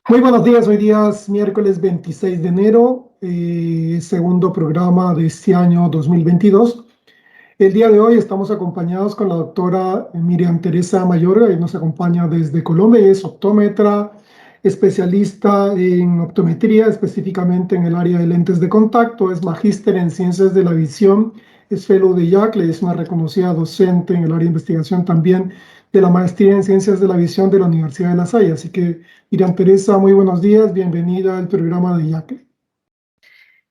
Muy buenos días, hoy día es miércoles 26 de enero, segundo programa de este año 2022. El día de hoy estamos acompañados con la doctora Miriam Teresa Mayorga, y nos acompaña desde Colombia. Ella es optómetra, especialista en optometría, específicamente en el área de lentes de contacto, es magíster en ciencias de la visión, es fellow de IACLE, es una reconocida docente en el área de investigación también de la maestría en ciencias de la visión de la Universidad de La Salle. Así que, Miriam Teresa, muy buenos días, bienvenida al programa de IACLE.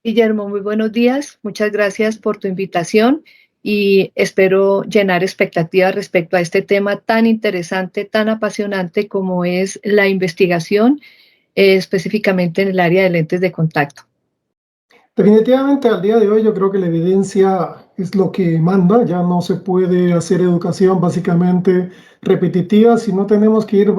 Guillermo, muy buenos días. Muchas gracias por tu invitación y espero llenar expectativas respecto a este tema tan interesante, tan apasionante como es la investigación, específicamente en el área de lentes de contacto. Definitivamente al día de hoy yo creo que la evidencia es lo que manda, ya no se puede hacer educación básicamente repetitiva, sino tenemos que ir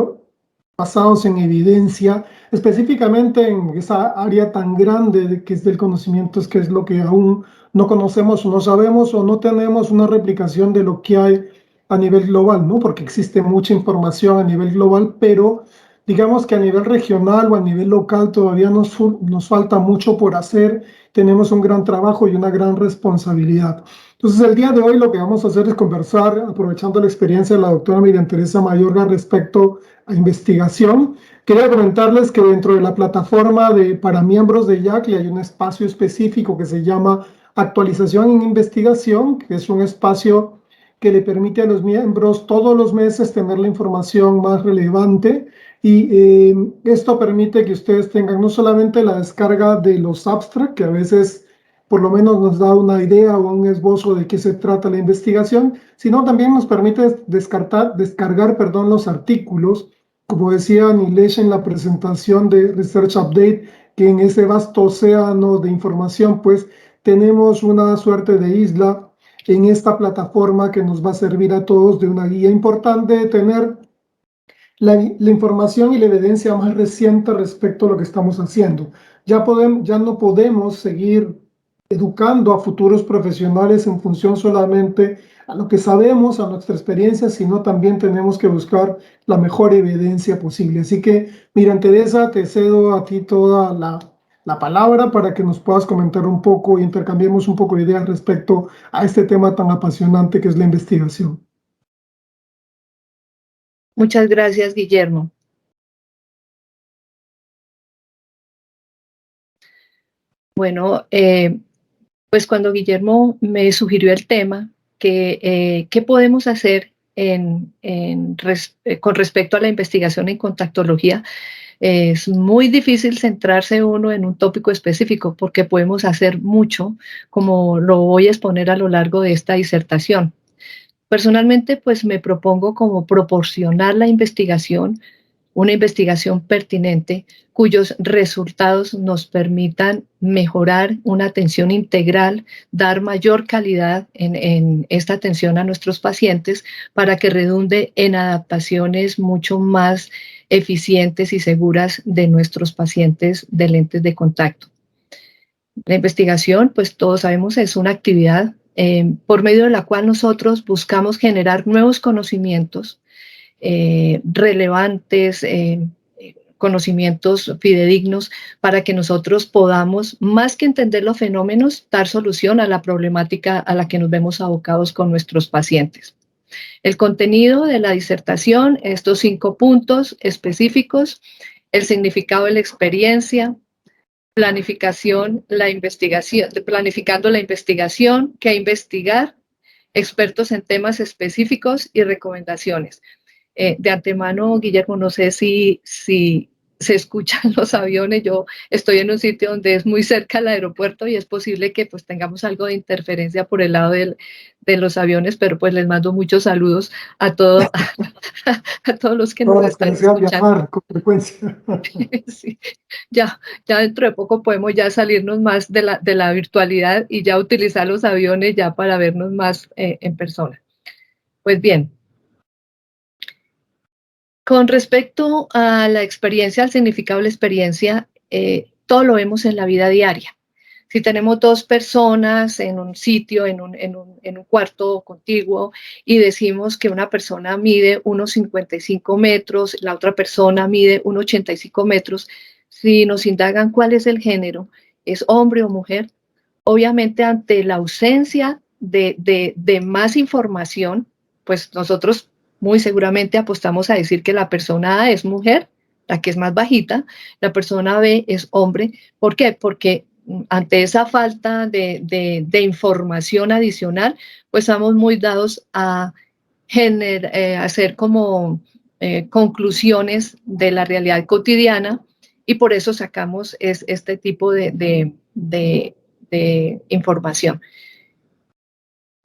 basados en evidencia, específicamente en esa área tan grande que es del conocimiento, es que es lo que aún no conocemos, no sabemos o no tenemos una replicación de lo que hay a nivel global, ¿no? Porque existe mucha información a nivel global, pero digamos que a nivel regional o a nivel local todavía nos falta mucho por hacer. Tenemos un gran trabajo y una gran responsabilidad. Entonces, el día de hoy lo que vamos a hacer es conversar, aprovechando la experiencia de la doctora Miriam Teresa Mayorga respecto a investigación. Quería comentarles que dentro de la plataforma para miembros de IACLE hay un espacio específico que se llama Actualización en Investigación, que es un espacio que le permite a los miembros todos los meses tener la información más relevante, y esto permite que ustedes tengan no solamente la descarga de los abstracts, que a veces por lo menos nos da una idea o un esbozo de qué se trata la investigación, sino también nos permite descargar, perdón, los artículos, como decía Nilesh en la presentación de Research Update, que en ese vasto océano de información, pues tenemos una suerte de isla en esta plataforma que nos va a servir a todos de una guía importante de tener la información y la evidencia más reciente respecto a lo que estamos haciendo. Ya no podemos seguir educando a futuros profesionales en función solamente a lo que sabemos, a nuestra experiencia, sino también tenemos que buscar la mejor evidencia posible. Así que, Miriam Teresa, te cedo a ti toda la palabra para que nos puedas comentar un poco y intercambiemos un poco de ideas respecto a este tema tan apasionante que es la investigación. Muchas gracias, Guillermo. Bueno, pues cuando Guillermo me sugirió el tema, ¿qué podemos hacer con respecto a la investigación en contactología? Es muy difícil centrarse uno en un tópico específico porque podemos hacer mucho, como lo voy a exponer a lo largo de esta disertación. Personalmente, pues me propongo como proporcionar la investigación, una investigación pertinente cuyos resultados nos permitan mejorar una atención integral, dar mayor calidad en esta atención a nuestros pacientes para que redunde en adaptaciones mucho más eficientes y seguras de nuestros pacientes de lentes de contacto. La investigación, pues todos sabemos, es una actividad por medio de la cual nosotros buscamos generar nuevos conocimientos relevantes, conocimientos fidedignos para que nosotros podamos, más que entender los fenómenos, dar solución a la problemática a la que nos vemos abocados con nuestros pacientes. El contenido de la disertación, estos 5 puntos específicos: el significado de la experiencia, planificando la investigación, qué investigar, expertos en temas específicos y recomendaciones. De antemano, Guillermo, no sé si se escuchan los aviones. Yo estoy en un sitio donde es muy cerca al aeropuerto y es posible que pues tengamos algo de interferencia por el lado de los aviones, pero pues les mando muchos saludos a todos los que nos Todas las que están desean escuchando. viajar con frecuencia. Sí, ya dentro de poco podemos ya salirnos más de la virtualidad y ya utilizar los aviones ya para vernos más en persona. Pues bien, con respecto a la experiencia, al significado de la experiencia, todo lo vemos en la vida diaria. Si tenemos dos personas en un sitio, en un cuarto contiguo, y decimos que una persona mide unos 55 metros, la otra persona mide unos 85 metros, si nos indagan cuál es el género, es hombre o mujer, obviamente ante la ausencia de más información, pues nosotros muy seguramente apostamos a decir que la persona A es mujer, la que es más bajita, la persona B es hombre. ¿Por qué? Porque ante esa falta de información adicional, pues estamos muy dados a hacer como conclusiones de la realidad cotidiana y por eso sacamos este tipo de información.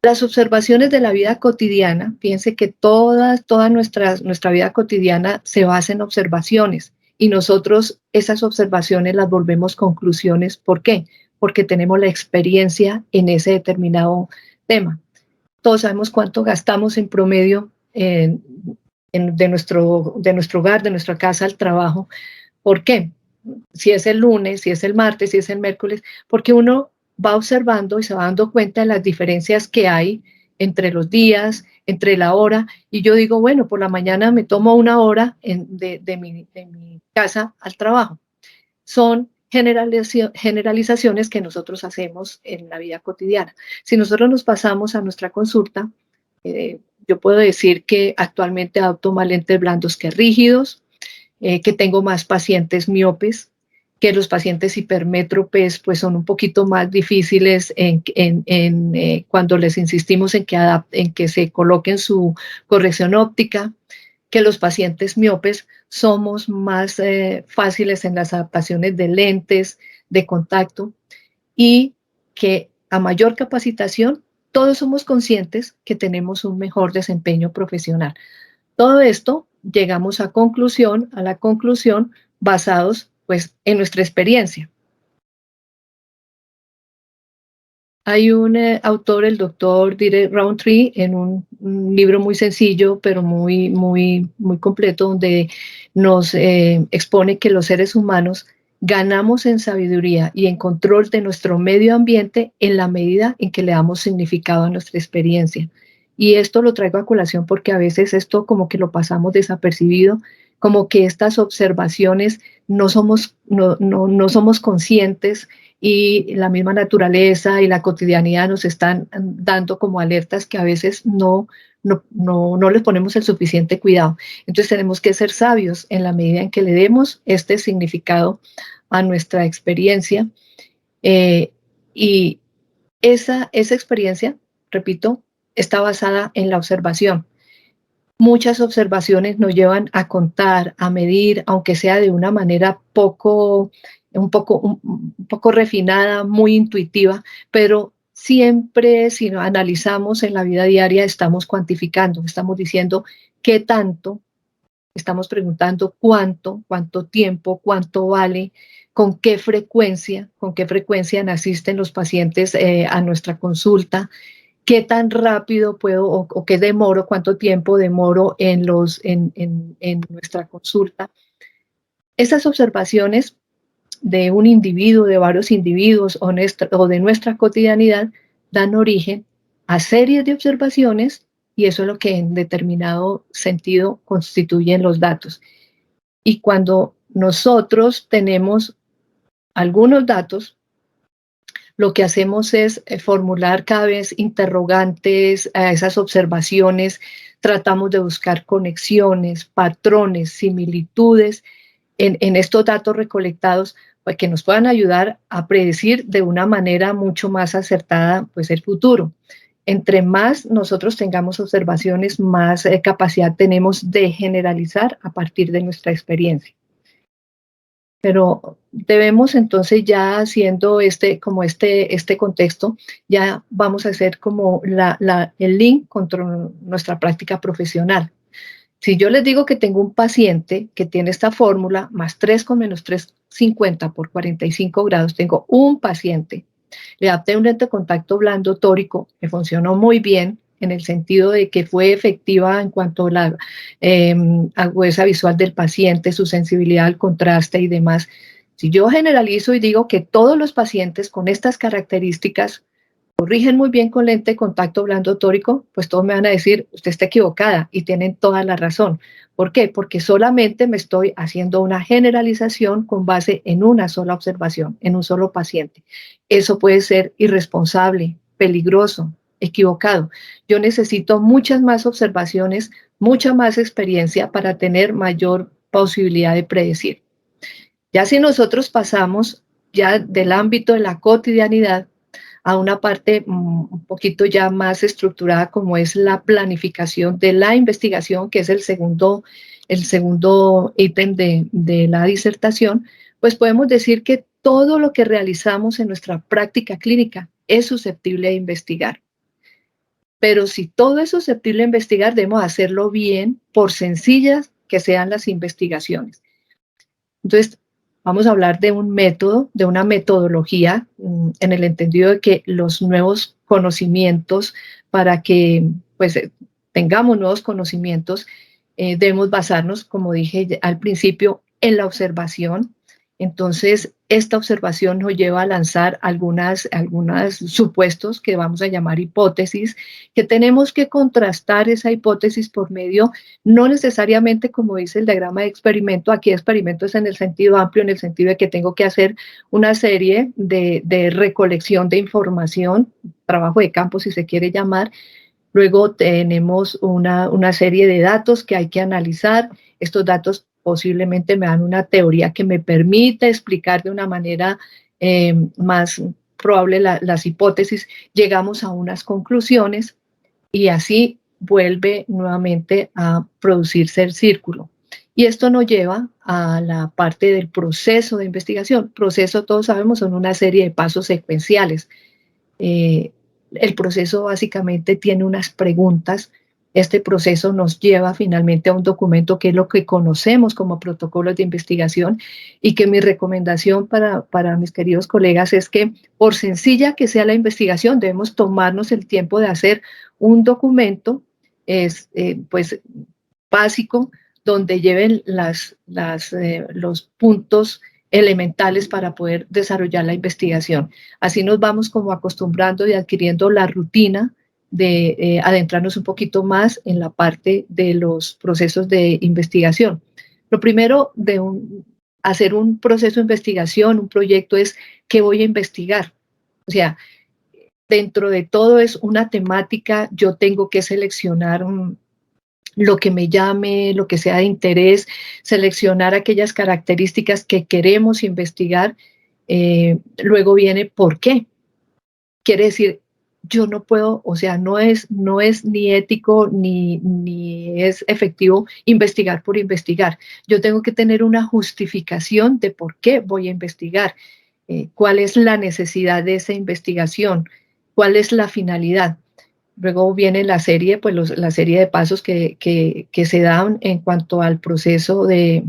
Las observaciones de la vida cotidiana, fíjense que toda nuestra vida cotidiana se basa en observaciones y nosotros esas observaciones las volvemos conclusiones. ¿Por qué? Porque tenemos la experiencia en ese determinado tema. Todos sabemos cuánto gastamos en promedio de nuestro hogar, de nuestra casa al trabajo. ¿Por qué? Si es el lunes, si es el martes, si es el miércoles, porque uno va observando y se va dando cuenta de las diferencias que hay entre los días, entre la hora, y yo digo, bueno, por la mañana me tomo una hora de mi casa al trabajo. Son generalizaciones que nosotros hacemos en la vida cotidiana. Si nosotros nos pasamos a nuestra consulta, yo puedo decir que actualmente adopto más lentes blandos que rígidos, que tengo más pacientes miopes, que los pacientes hipermétropes pues son un poquito más difíciles cuando les insistimos en que se coloquen su corrección óptica, que los pacientes miopes somos más fáciles en las adaptaciones de lentes, de contacto, y que a mayor capacitación todos somos conscientes que tenemos un mejor desempeño profesional. Todo esto llegamos a la conclusión basados pues en nuestra experiencia. Hay un autor, el doctor Derek Rountree, en un libro muy sencillo, pero muy completo, donde nos expone que los seres humanos ganamos en sabiduría y en control de nuestro medio ambiente en la medida en que le damos significado a nuestra experiencia. Y esto lo traigo a colación porque a veces esto como que lo pasamos desapercibido, como que estas observaciones no somos conscientes y la misma naturaleza y la cotidianidad nos están dando como alertas que a veces no les ponemos el suficiente cuidado. Entonces tenemos que ser sabios en la medida en que le demos este significado a nuestra experiencia. Y esa experiencia, repito, está basada en la observación. Muchas observaciones nos llevan a contar, a medir, aunque sea de una manera un poco refinada, muy intuitiva, pero siempre si lo analizamos en la vida diaria estamos cuantificando, estamos diciendo qué tanto, estamos preguntando cuánto tiempo, cuánto vale, con qué frecuencia asisten los pacientes a nuestra consulta, qué tan rápido puedo o qué demoro, cuánto tiempo demoro en nuestra consulta. Esas observaciones de un individuo, de varios individuos o de nuestra cotidianidad dan origen a series de observaciones y eso es lo que en determinado sentido constituyen los datos. Y cuando nosotros tenemos algunos datos, lo que hacemos es formular cada vez interrogantes a esas observaciones, tratamos de buscar conexiones, patrones, similitudes en estos datos recolectados pues, que nos puedan ayudar a predecir de una manera mucho más acertada pues, el futuro. Entre más nosotros tengamos observaciones, más capacidad tenemos de generalizar a partir de nuestra experiencia. Pero debemos entonces ya haciendo este contexto, ya vamos a hacer como el link con nuestra práctica profesional. Si yo les digo que tengo un paciente que tiene esta fórmula, más 3 con menos 3,50 por 45 grados, tengo un paciente. Le adapté un lente de contacto blando tórico que funcionó muy bien en el sentido de que fue efectiva en cuanto a la agudeza visual del paciente, su sensibilidad al contraste y demás. Si yo generalizo y digo que todos los pacientes con estas características corrigen muy bien con lente de contacto blando tórico, pues todos me van a decir, usted está equivocada, y tienen toda la razón. ¿Por qué? Porque solamente me estoy haciendo una generalización con base en una sola observación, en un solo paciente. Eso puede ser irresponsable, peligroso, equivocado. Yo necesito muchas más observaciones, mucha más experiencia para tener mayor posibilidad de predecir. Ya si nosotros pasamos ya del ámbito de la cotidianidad a una parte un poquito ya más estructurada, como es la planificación de la investigación, que es el segundo ítem de la disertación, pues podemos decir que todo lo que realizamos en nuestra práctica clínica es susceptible de investigar. Pero si todo es susceptible de investigar, debemos hacerlo bien, por sencillas que sean las investigaciones. Entonces, vamos a hablar de un método, de una metodología, en el entendido de que los nuevos conocimientos, para que pues, tengamos nuevos conocimientos, debemos basarnos, como dije al principio, en la observación. Entonces, esta observación nos lleva a lanzar algunos supuestos que vamos a llamar hipótesis, que tenemos que contrastar esa hipótesis por medio, no necesariamente como dice el diagrama de experimento, aquí experimento es en el sentido amplio, en el sentido de que tengo que hacer una serie de recolección de información, trabajo de campo si se quiere llamar. Luego tenemos una serie de datos que hay que analizar. Estos datos posiblemente me dan una teoría que me permite explicar de una manera más probable las hipótesis. Llegamos a unas conclusiones y así vuelve nuevamente a producirse el círculo. Y esto nos lleva a la parte del proceso de investigación. Proceso, todos sabemos, son una serie de pasos secuenciales. El proceso básicamente tiene unas preguntas. Este proceso nos lleva finalmente a un documento que es lo que conocemos como protocolos de investigación, y que mi recomendación para mis queridos colegas es que, por sencilla que sea la investigación, debemos tomarnos el tiempo de hacer un documento pues, básico, donde lleven los puntos elementales para poder desarrollar la investigación. Así nos vamos como acostumbrando y adquiriendo la rutina de adentrarnos un poquito más en la parte de los procesos de investigación. Lo primero de hacer un proceso de investigación, un proyecto, es qué voy a investigar. O sea, dentro de todo es una temática, yo tengo que seleccionar lo que me llame, lo que sea de interés, seleccionar aquellas características que queremos investigar. Luego viene ¿por qué? Quiere decir, yo no puedo, o sea, no es ni ético ni es efectivo investigar por investigar. Yo tengo que tener una justificación de por qué voy a investigar, cuál es la necesidad de esa investigación, cuál es la finalidad. Luego viene la serie, pues la serie de pasos que se dan en cuanto al proceso de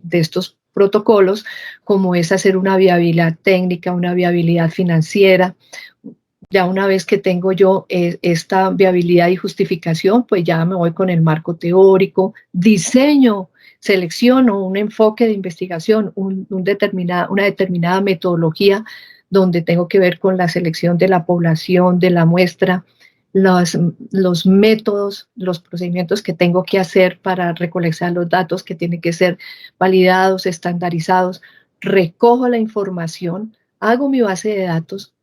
estos protocolos, como es hacer una viabilidad técnica, una viabilidad financiera. Ya una vez que tengo yo esta viabilidad y justificación, pues ya me voy con el marco teórico, diseño, selecciono un enfoque de investigación, una determinada metodología, donde tengo que ver con la selección de la población, de la muestra, los métodos, los procedimientos que tengo que hacer para recolectar los datos, que tienen que ser validados, estandarizados. Recojo la información, hago mi base de datos,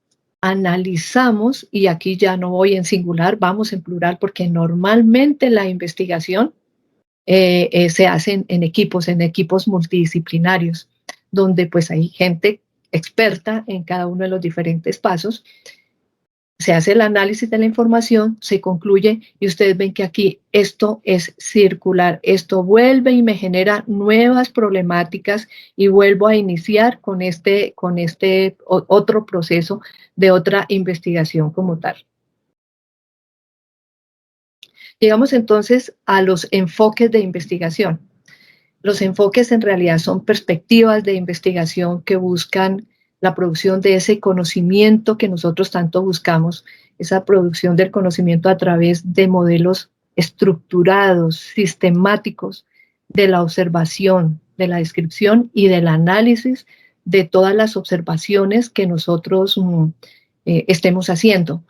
analizamos, y aquí ya no voy en singular, vamos en plural, porque normalmente la investigación se hace en equipos multidisciplinarios, donde pues hay gente experta en cada uno de los diferentes pasos. Se hace el análisis de la información, se concluye, y ustedes ven que aquí esto es circular. Esto vuelve y me genera nuevas problemáticas, y vuelvo a iniciar con este otro proceso de otra investigación como tal. Llegamos entonces a los enfoques de investigación. Los enfoques en realidad son perspectivas de investigación que buscan la producción de ese conocimiento que nosotros tanto buscamos, esa producción del conocimiento a través de modelos estructurados, sistemáticos, de la observación, de la descripción y del análisis de todas las observaciones que nosotros estemos haciendo,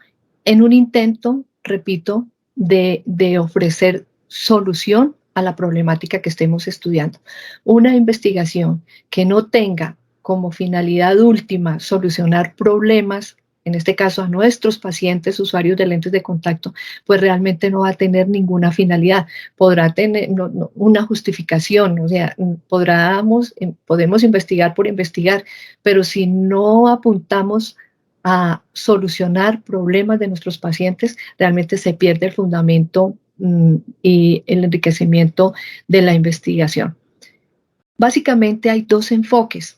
en un intento, repito, de ofrecer solución a la problemática que estemos estudiando. Una investigación que no tenga como finalidad última solucionar problemas, en este caso a nuestros pacientes usuarios de lentes de contacto, pues realmente no va a tener ninguna finalidad. Podrá tener una justificación, o sea, podemos investigar por investigar, pero si no apuntamos a solucionar problemas de nuestros pacientes, realmente se pierde el fundamento y el enriquecimiento de la investigación. Básicamente hay dos enfoques.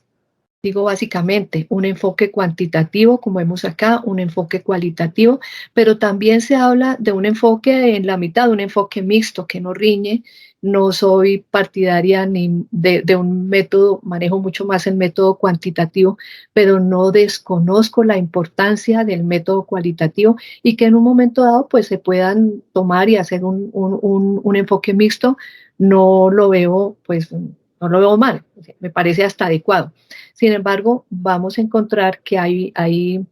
Digo básicamente, un enfoque cuantitativo, como vemos acá, un enfoque cualitativo, pero también se habla de un enfoque en la mitad, un enfoque mixto que no riñe. No soy partidaria ni de un método, manejo mucho más el método cuantitativo, pero no desconozco la importancia del método cualitativo y que en un momento dado pues se puedan tomar y hacer un enfoque mixto. No lo veo, pues, no lo veo mal, me parece hasta adecuado. Sin embargo, vamos a encontrar que hay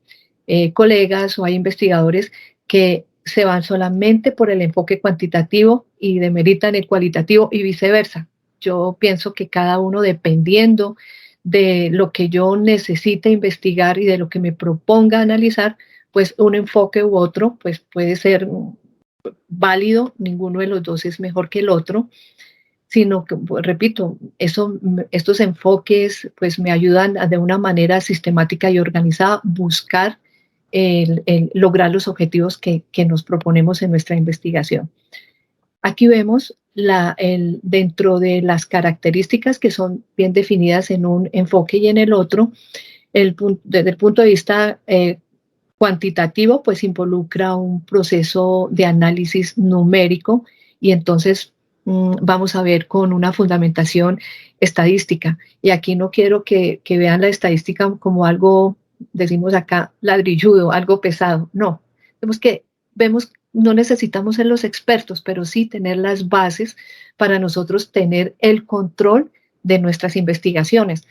colegas o hay investigadores que se van solamente por el enfoque cuantitativo y demeritan el cualitativo y viceversa. Yo pienso que cada uno, dependiendo de lo que yo necesite investigar y de lo que me proponga analizar, pues un enfoque u otro pues puede ser válido, ninguno de los dos es mejor que el otro, sino que, pues, repito, estos enfoques pues me ayudan de una manera sistemática y organizada buscar lograr los objetivos que nos proponemos en nuestra investigación. Aquí vemos dentro de las características que son bien definidas en un enfoque y en el otro, desde el punto de vista cuantitativo, pues involucra un proceso de análisis numérico y entonces vamos a ver con una fundamentación estadística. Y aquí no quiero que vean la estadística como algo, decimos acá, ladrilludo, algo pesado. No, vemos, no necesitamos ser los expertos, pero sí tener las bases para nosotros tener el control de nuestras investigaciones.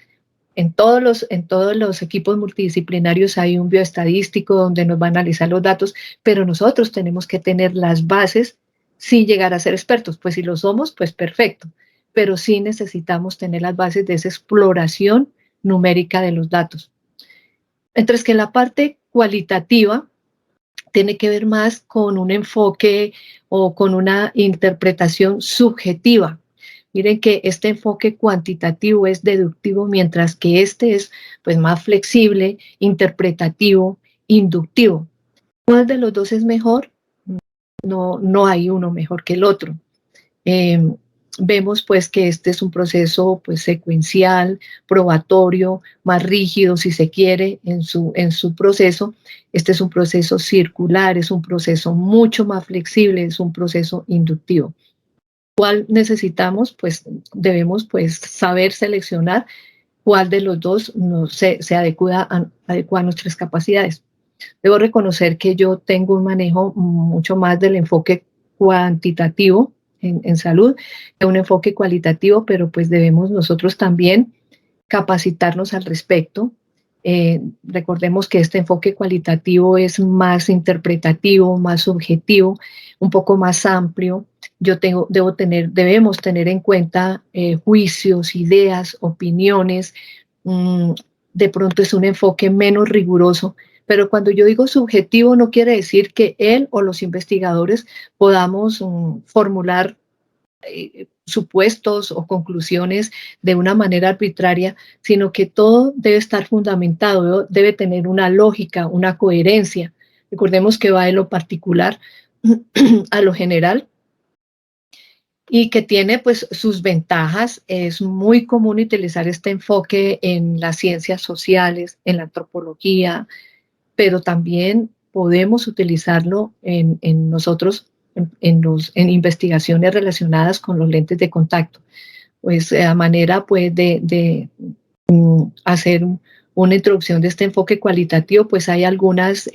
En todos los equipos multidisciplinarios hay un bioestadístico donde nos va a analizar los datos, pero nosotros tenemos que tener las bases sin llegar a ser expertos. Pues si lo somos, pues perfecto, pero sí necesitamos tener las bases de esa exploración numérica de los datos. Mientras que la parte cualitativa tiene que ver más con un enfoque o con una interpretación subjetiva. Miren que este enfoque cuantitativo es deductivo, mientras que este es pues más flexible, interpretativo, inductivo. ¿Cuál de los dos es mejor? No hay uno mejor que el otro. Vemos pues que este es un proceso pues secuencial, probatorio, más rígido si se quiere en su proceso. Este es un proceso circular, es un proceso mucho más flexible, es un proceso inductivo. ¿Cuál necesitamos? Pues debemos pues saber seleccionar cuál de los dos se adecua a nuestras capacidades. Debo reconocer que yo tengo un manejo mucho más del enfoque cuantitativo en salud que un enfoque cualitativo, pero pues debemos nosotros también capacitarnos al respecto. Recordemos que este enfoque cualitativo es más interpretativo, más subjetivo, un poco más amplio. Debemos tener en cuenta juicios, ideas, opiniones. De pronto es un enfoque menos riguroso, pero cuando yo digo subjetivo no quiere decir que él o los investigadores podamos formular supuestos o conclusiones de una manera arbitraria, sino que todo debe estar fundamentado, debe tener una lógica, una coherencia. Recordemos que va de lo particular a lo general y que tiene pues sus ventajas. Es muy común utilizar este enfoque en las ciencias sociales, en la antropología, pero también podemos utilizarlo en nosotros en investigaciones relacionadas con los lentes de contacto. Pues a manera pues de hacer una introducción de este enfoque cualitativo, pues hay algunas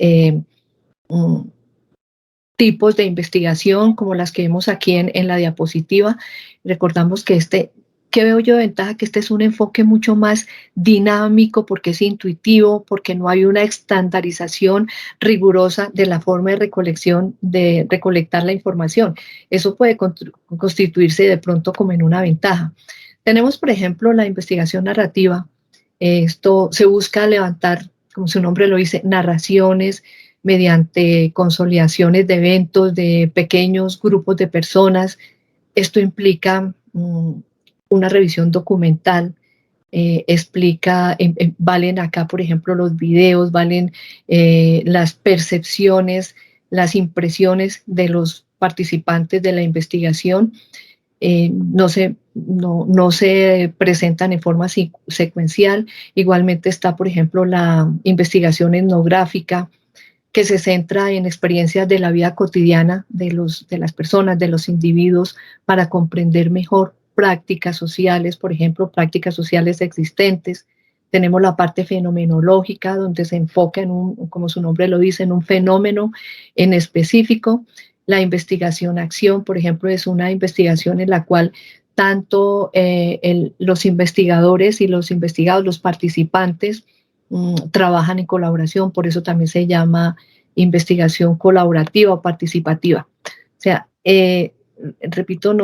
tipos de investigación como las que vemos aquí en la diapositiva. Recordamos que este ¿Qué veo yo de ventaja? Que este es un enfoque mucho más dinámico porque es intuitivo, porque no hay una estandarización rigurosa de la forma de recolección, de recolectar la información. Eso puede constituirse de pronto como en una ventaja. Tenemos, por ejemplo, la investigación narrativa. Esto se busca levantar, como su nombre lo dice, narraciones mediante consolidaciones de eventos de pequeños grupos de personas. Esto implica una revisión documental, explica, valen acá, por ejemplo, los videos, valen las percepciones, las impresiones de los participantes de la investigación. No se presentan en forma secuencial. Igualmente está, por ejemplo, la investigación etnográfica, que se centra en experiencias de la vida cotidiana de las personas, de los individuos, para comprender mejor prácticas sociales, por ejemplo, prácticas sociales existentes. Tenemos la parte fenomenológica, donde se enfoca en como su nombre lo dice, en un fenómeno en específico. La investigación-acción, por ejemplo, es una investigación en la cual tanto los investigadores y los investigados, los participantes, trabajan en colaboración, por eso también se llama investigación colaborativa o participativa. O sea, repito,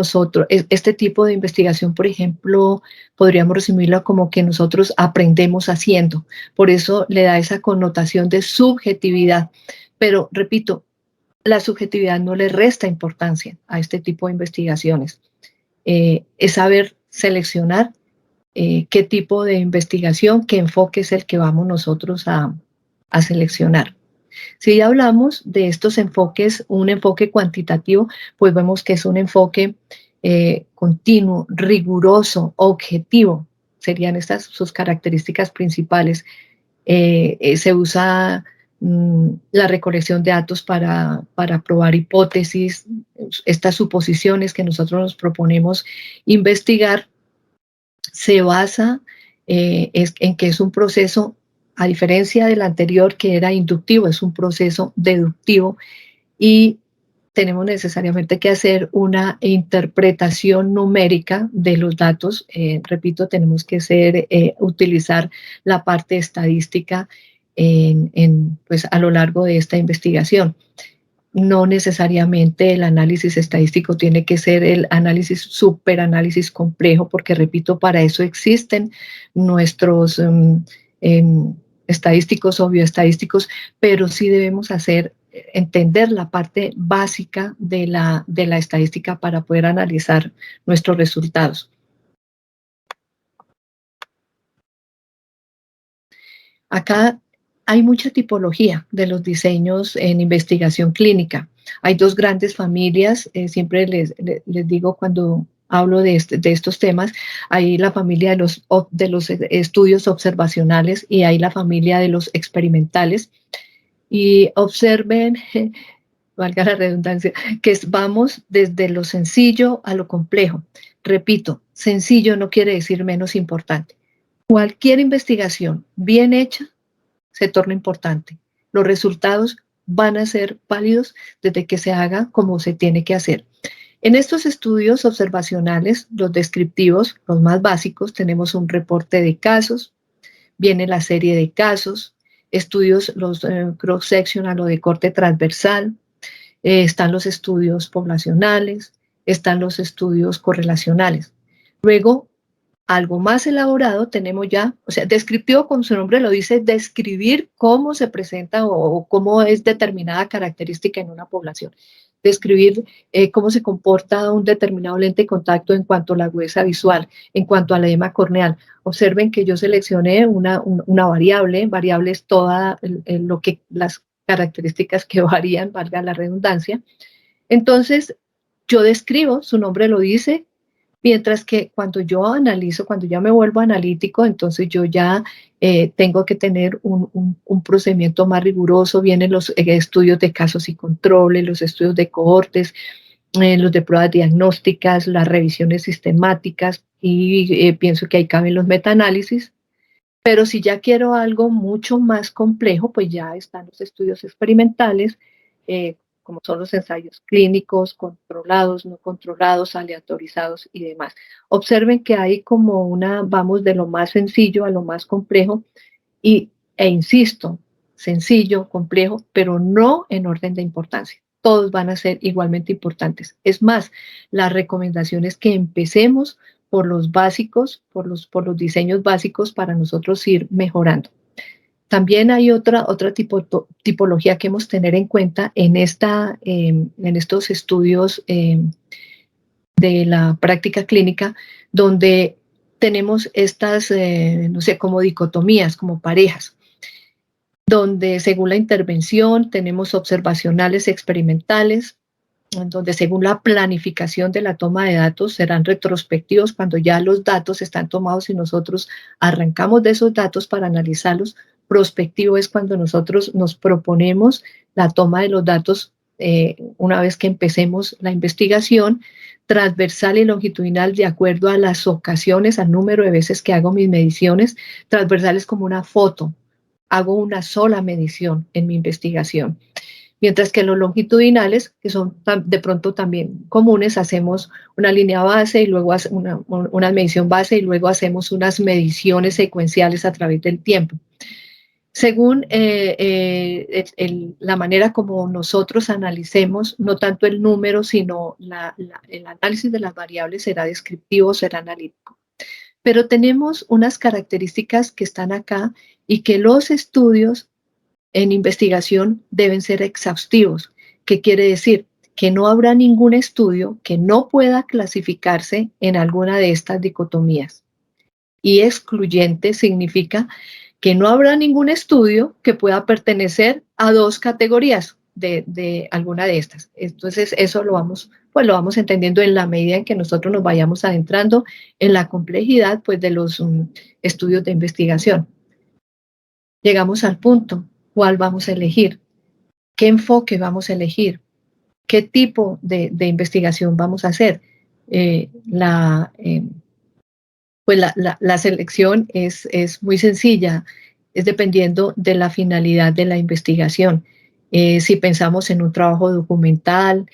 este tipo de investigación, por ejemplo, podríamos resumirlo como que nosotros aprendemos haciendo, por eso le da esa connotación de subjetividad, pero repito, la subjetividad no le resta importancia a este tipo de investigaciones. Es saber seleccionar qué tipo de investigación, qué enfoque es el que vamos nosotros a seleccionar. Si ya hablamos de estos enfoques, un enfoque cuantitativo, pues vemos que es un enfoque continuo, riguroso, objetivo, serían estas sus características principales. Se usa la recolección de datos para probar hipótesis, estas suposiciones que nosotros nos proponemos investigar, se basa en que es un proceso, a diferencia del anterior que era inductivo, es un proceso deductivo y tenemos necesariamente que hacer una interpretación numérica de los datos. Repito, tenemos que utilizar la parte estadística pues, a lo largo de esta investigación. No necesariamente el análisis estadístico tiene que ser el superanálisis complejo, porque repito, para eso existen nuestros estadísticos o bioestadísticos, pero sí debemos entender la parte básica de la estadística para poder analizar nuestros resultados. Acá hay mucha tipología de los diseños en investigación clínica. Hay dos grandes familias, siempre les digo cuando hablo de estos temas, hay la familia de los estudios observacionales y hay la familia de los experimentales. Y observen, valga la redundancia, que vamos desde lo sencillo a lo complejo. Repito, sencillo no quiere decir menos importante. Cualquier investigación bien hecha se torna importante. Los resultados van a ser válidos desde que se haga como se tiene que hacer. En estos estudios observacionales, los descriptivos, los más básicos, tenemos un reporte de casos, viene la serie de casos, estudios, los cross-sectional o de corte transversal, están los estudios poblacionales, están los estudios correlacionales. Luego, algo más elaborado tenemos ya, o sea, descriptivo, como su nombre lo dice, describir cómo se presenta o cómo es determinada característica en una población. Describir cómo se comporta un determinado lente de contacto en cuanto a la agudeza visual, en cuanto a la edema corneal. Observen que yo seleccioné una variable es toda las características que varían, valga la redundancia. Entonces, yo describo, su nombre lo dice, mientras que cuando yo analizo, cuando ya me vuelvo analítico, entonces yo ya tengo que tener un procedimiento más riguroso. Vienen los estudios de casos y controles, los estudios de cohortes, los de pruebas diagnósticas, las revisiones sistemáticas y pienso que ahí caben los metaanálisis. Pero si ya quiero algo mucho más complejo, pues ya están los estudios experimentales, como son los ensayos clínicos, controlados, no controlados, aleatorizados y demás. Observen que hay como vamos de lo más sencillo a lo más complejo e insisto, sencillo, complejo, pero no en orden de importancia. Todos van a ser igualmente importantes. Es más, la recomendación es que empecemos por los básicos, por los diseños básicos para nosotros ir mejorando. También hay otra tipología que hemos tener en cuenta en estos estudios de la práctica clínica, donde tenemos estas, no sé, como dicotomías, como parejas, donde según la intervención tenemos observacionales experimentales, donde según la planificación de la toma de datos serán retrospectivos cuando ya los datos están tomados y nosotros arrancamos de esos datos para analizarlos. Prospectivo es cuando nosotros nos proponemos la toma de los datos una vez que empecemos la investigación. Transversal y longitudinal de acuerdo a las ocasiones, al número de veces que hago mis mediciones. Transversal es como una foto, hago una sola medición en mi investigación. Mientras que los longitudinales, que son de pronto también comunes, hacemos una línea base y luego una medición base y luego hacemos unas mediciones secuenciales a través del tiempo. Según la manera como nosotros analicemos, no tanto el número, sino el análisis de las variables será descriptivo, será analítico. Pero tenemos unas características que están acá y que los estudios en investigación deben ser exhaustivos. ¿Qué quiere decir? Que no habrá ningún estudio que no pueda clasificarse en alguna de estas dicotomías. Y excluyente significa que no habrá ningún estudio que pueda pertenecer a dos categorías de alguna de estas. Entonces, eso lo vamos entendiendo en la medida en que nosotros nos vayamos adentrando en la complejidad pues, de los estudios de investigación. Llegamos al punto. ¿Cuál vamos a elegir? ¿Qué enfoque vamos a elegir? ¿Qué tipo de investigación vamos a hacer? La selección es muy sencilla, es dependiendo de la finalidad de la investigación. Si pensamos en un trabajo documental,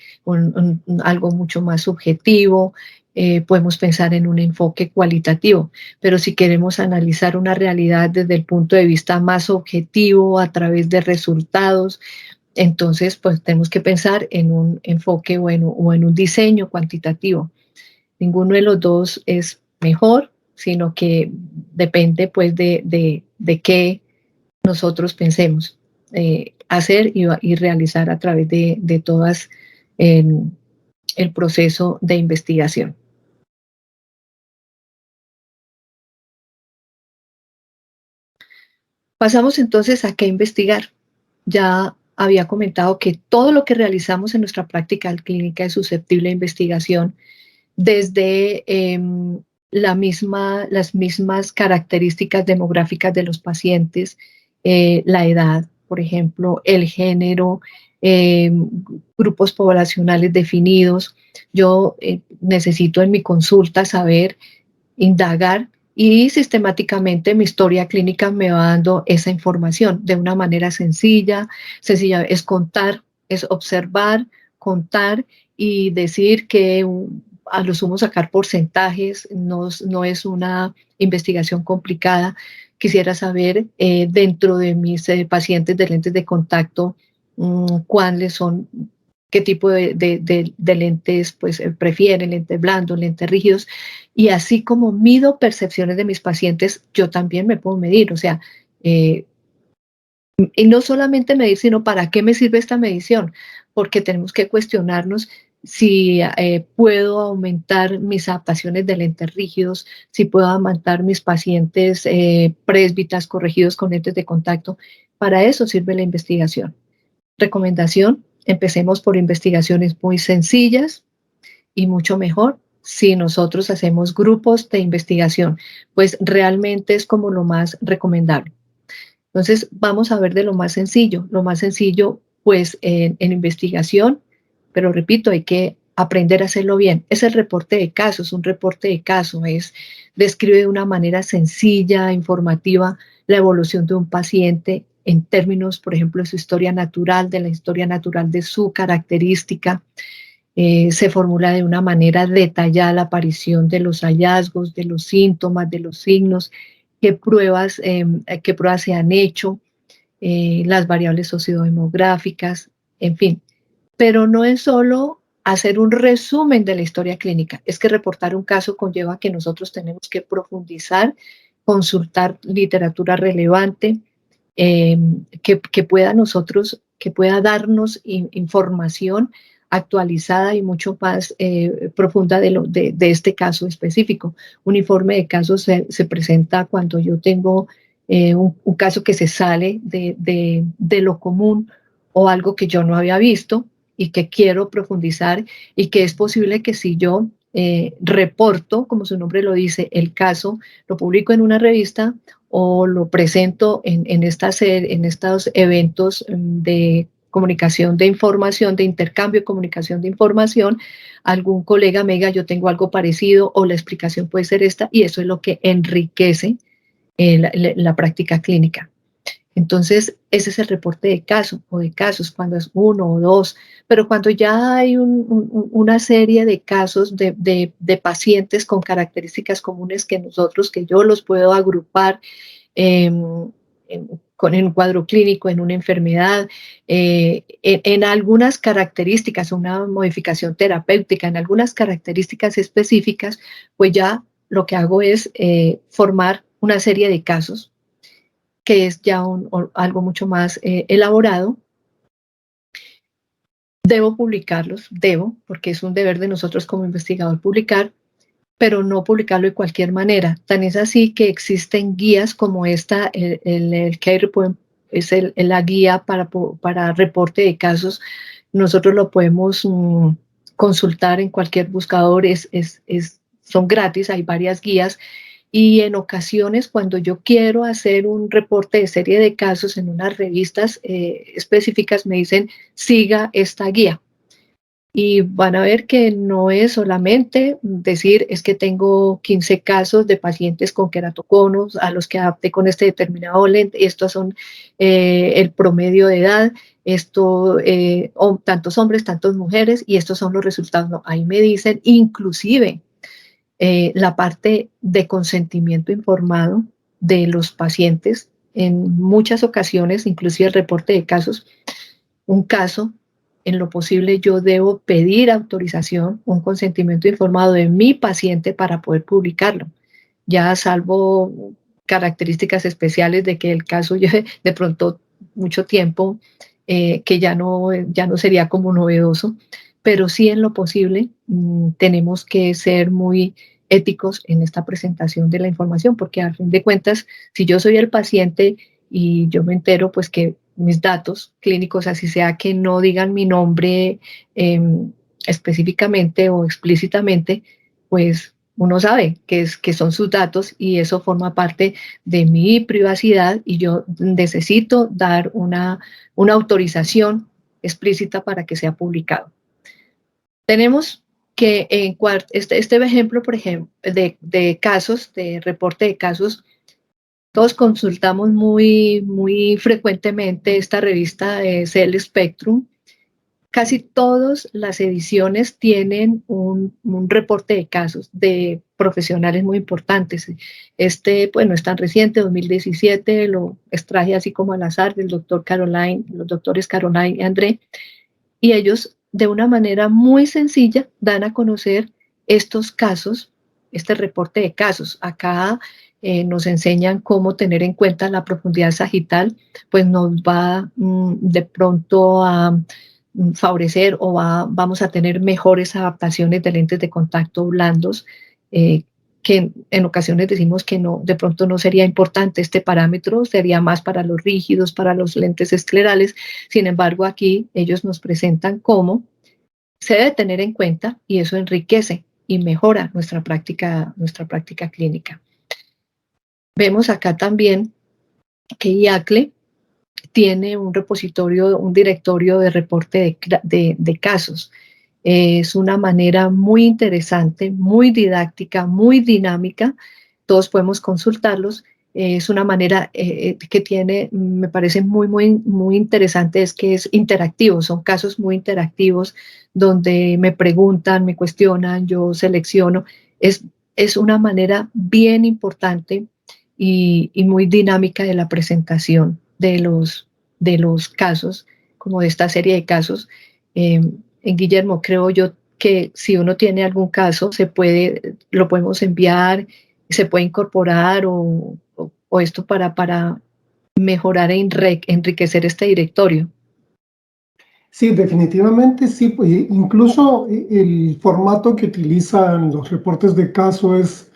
algo mucho más subjetivo, podemos pensar en un enfoque cualitativo, pero si queremos analizar una realidad desde el punto de vista más objetivo, a través de resultados, entonces pues tenemos que pensar en un enfoque o en un diseño cuantitativo. Ninguno de los dos es mejor, sino que depende pues de qué nosotros pensemos hacer y realizar a través de todas el proceso de investigación. Pasamos entonces a qué investigar. Ya había comentado que todo lo que realizamos en nuestra práctica clínica es susceptible de investigación desde las mismas características demográficas de los pacientes, la edad, por ejemplo, el género, grupos poblacionales definidos. Yo necesito en mi consulta saber, indagar y sistemáticamente mi historia clínica me va dando esa información de una manera sencilla es contar, es observar, contar y decir que a lo sumo sacar porcentajes, no es una investigación complicada. Quisiera saber dentro de mis pacientes de lentes de contacto cuáles son, qué tipo de lentes pues, prefieren, lentes blandos, lentes rígidos, y así como mido percepciones de mis pacientes, yo también me puedo medir, o sea, y no solamente medir, sino para qué me sirve esta medición, porque tenemos que cuestionarnos si puedo aumentar mis adaptaciones de lentes rígidos, si puedo aumentar mis pacientes presbitas corregidos con lentes de contacto. Para eso sirve la investigación. Recomendación, empecemos por investigaciones muy sencillas y mucho mejor si nosotros hacemos grupos de investigación, pues realmente es como lo más recomendable. Entonces, vamos a ver de lo más sencillo. Lo más sencillo, pues, en investigación, pero repito, hay que aprender a hacerlo bien. Es el reporte de casos. Un reporte de caso describe de una manera sencilla, informativa, la evolución de un paciente en términos, por ejemplo, de su historia natural, de la historia natural de su característica. Se formula de una manera detallada la aparición de los hallazgos, de los síntomas, de los signos, qué pruebas se han hecho, las variables sociodemográficas, en fin. Pero no es solo hacer un resumen de la historia clínica, es que reportar un caso conlleva que nosotros tenemos que profundizar, consultar literatura relevante, que pueda darnos información actualizada y mucho más profunda de este caso específico. Un informe de casos se presenta cuando yo tengo un caso que se sale de lo común o algo que yo no había visto y que quiero profundizar, y que es posible que si yo reporto, como su nombre lo dice, el caso, lo publico en una revista o lo presento en estos eventos de comunicación de información, de intercambio de comunicación de información, algún colega me diga, yo tengo algo parecido o la explicación puede ser esta, y eso es lo que enriquece la práctica clínica. Entonces, ese es el reporte de caso o de casos, cuando es uno o dos, pero cuando ya hay una serie de casos de pacientes con características comunes que yo los puedo agrupar eh, en un cuadro clínico, en una enfermedad, en algunas características, una modificación terapéutica, en algunas características específicas, pues ya lo que hago es formar una serie de casos, que es ya algo mucho más elaborado. Debo publicarlos, porque es un deber de nosotros como investigador publicar, pero no publicarlo de cualquier manera. Tan es así que existen guías como esta, el CarePoint, es la guía para reporte de casos. Nosotros lo podemos consultar en cualquier buscador, son gratis, hay varias guías. Y en ocasiones, cuando yo quiero hacer un reporte de serie de casos en unas revistas específicas, me dicen, siga esta guía. Y van a ver que no es solamente decir, es que tengo 15 casos de pacientes con queratoconos a los que adapté con este determinado lente, estos son el promedio de edad, tantos hombres, tantas mujeres, y estos son los resultados. No, ahí me dicen inclusive la parte de consentimiento informado de los pacientes. En muchas ocasiones, inclusive el reporte de casos, un caso, en lo posible yo debo pedir autorización, un consentimiento informado de mi paciente para poder publicarlo. Ya salvo características especiales de que el caso lleve de pronto mucho tiempo, que ya no sería como novedoso, pero sí en lo posible tenemos que ser muy éticos en esta presentación de la información, porque a fin de cuentas, si yo soy el paciente y yo me entero pues que mis datos clínicos, así sea que no digan mi nombre específicamente o explícitamente, pues uno sabe que son sus datos y eso forma parte de mi privacidad y yo necesito dar una autorización explícita para que sea publicado. Tenemos que este ejemplo, por ejemplo, de casos, de reporte de casos, todos consultamos muy frecuentemente esta revista de Cell Spectrum. Casi todas las ediciones tienen un reporte de casos de profesionales muy importantes. Pues no es tan reciente, 2017, lo extraje así como al azar del doctor Caroline, los doctores Caroline y André, y ellos de una manera muy sencilla dan a conocer estos casos, este reporte de casos. Acá nos enseñan cómo tener en cuenta la profundidad sagital, pues nos va de pronto a favorecer o vamos a tener mejores adaptaciones de lentes de contacto blandos, que en ocasiones decimos que no, de pronto no sería importante este parámetro, sería más para los rígidos, para los lentes esclerales. Sin embargo, aquí ellos nos presentan cómo se debe tener en cuenta y eso enriquece y mejora nuestra práctica clínica. Vemos acá también que IACLE tiene un repositorio, un directorio de reporte de casos. Es una manera muy interesante, muy didáctica, muy dinámica. Todos podemos consultarlos. Es una manera que tiene, me parece muy interesante, es que es interactivo, son casos muy interactivos donde me preguntan, me cuestionan, yo selecciono. Es una manera bien importante y muy dinámica de la presentación de los casos, como de esta serie de casos. En Guillermo, creo yo que si uno tiene algún caso, lo podemos enviar, se puede incorporar o esto para mejorar e enriquecer este directorio. Sí, definitivamente sí. Pues, incluso el formato que utilizan los reportes de caso es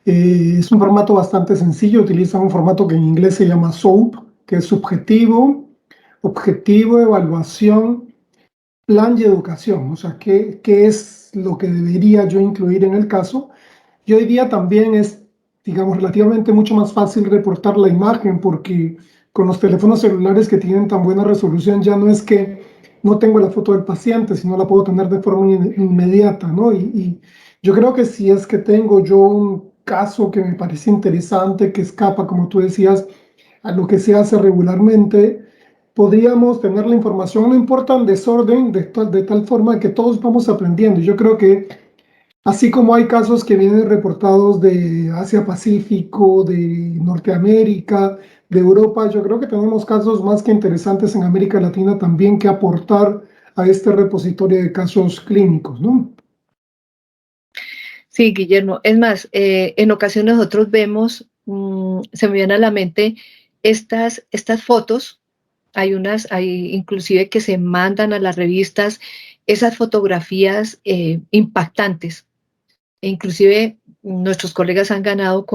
un formato bastante sencillo. Utilizan un formato que en inglés se llama SOAP, que es subjetivo, objetivo, evaluación, plan y educación. O sea, ¿qué es lo que debería yo incluir en el caso? Y hoy día también es, digamos, relativamente mucho más fácil reportar la imagen porque con los teléfonos celulares que tienen tan buena resolución ya no es que no tengo la foto del paciente, sino la puedo tener de forma inmediata, ¿no? Y yo creo que si es que tengo yo un caso que me parece interesante, que escapa, como tú decías, a lo que se hace regularmente, podríamos tener la información, no importa el desorden, de tal forma que todos vamos aprendiendo. Yo creo que así como hay casos que vienen reportados de Asia-Pacífico, de Norteamérica, de Europa, yo creo que tenemos casos más que interesantes en América Latina también que aportar a este repositorio de casos clínicos, ¿no? Sí, Guillermo. Es más, en ocasiones nosotros vemos, se me vienen a la mente estas fotos. Hay inclusive que se mandan a las revistas esas fotografías impactantes. E inclusive nuestros colegas han ganado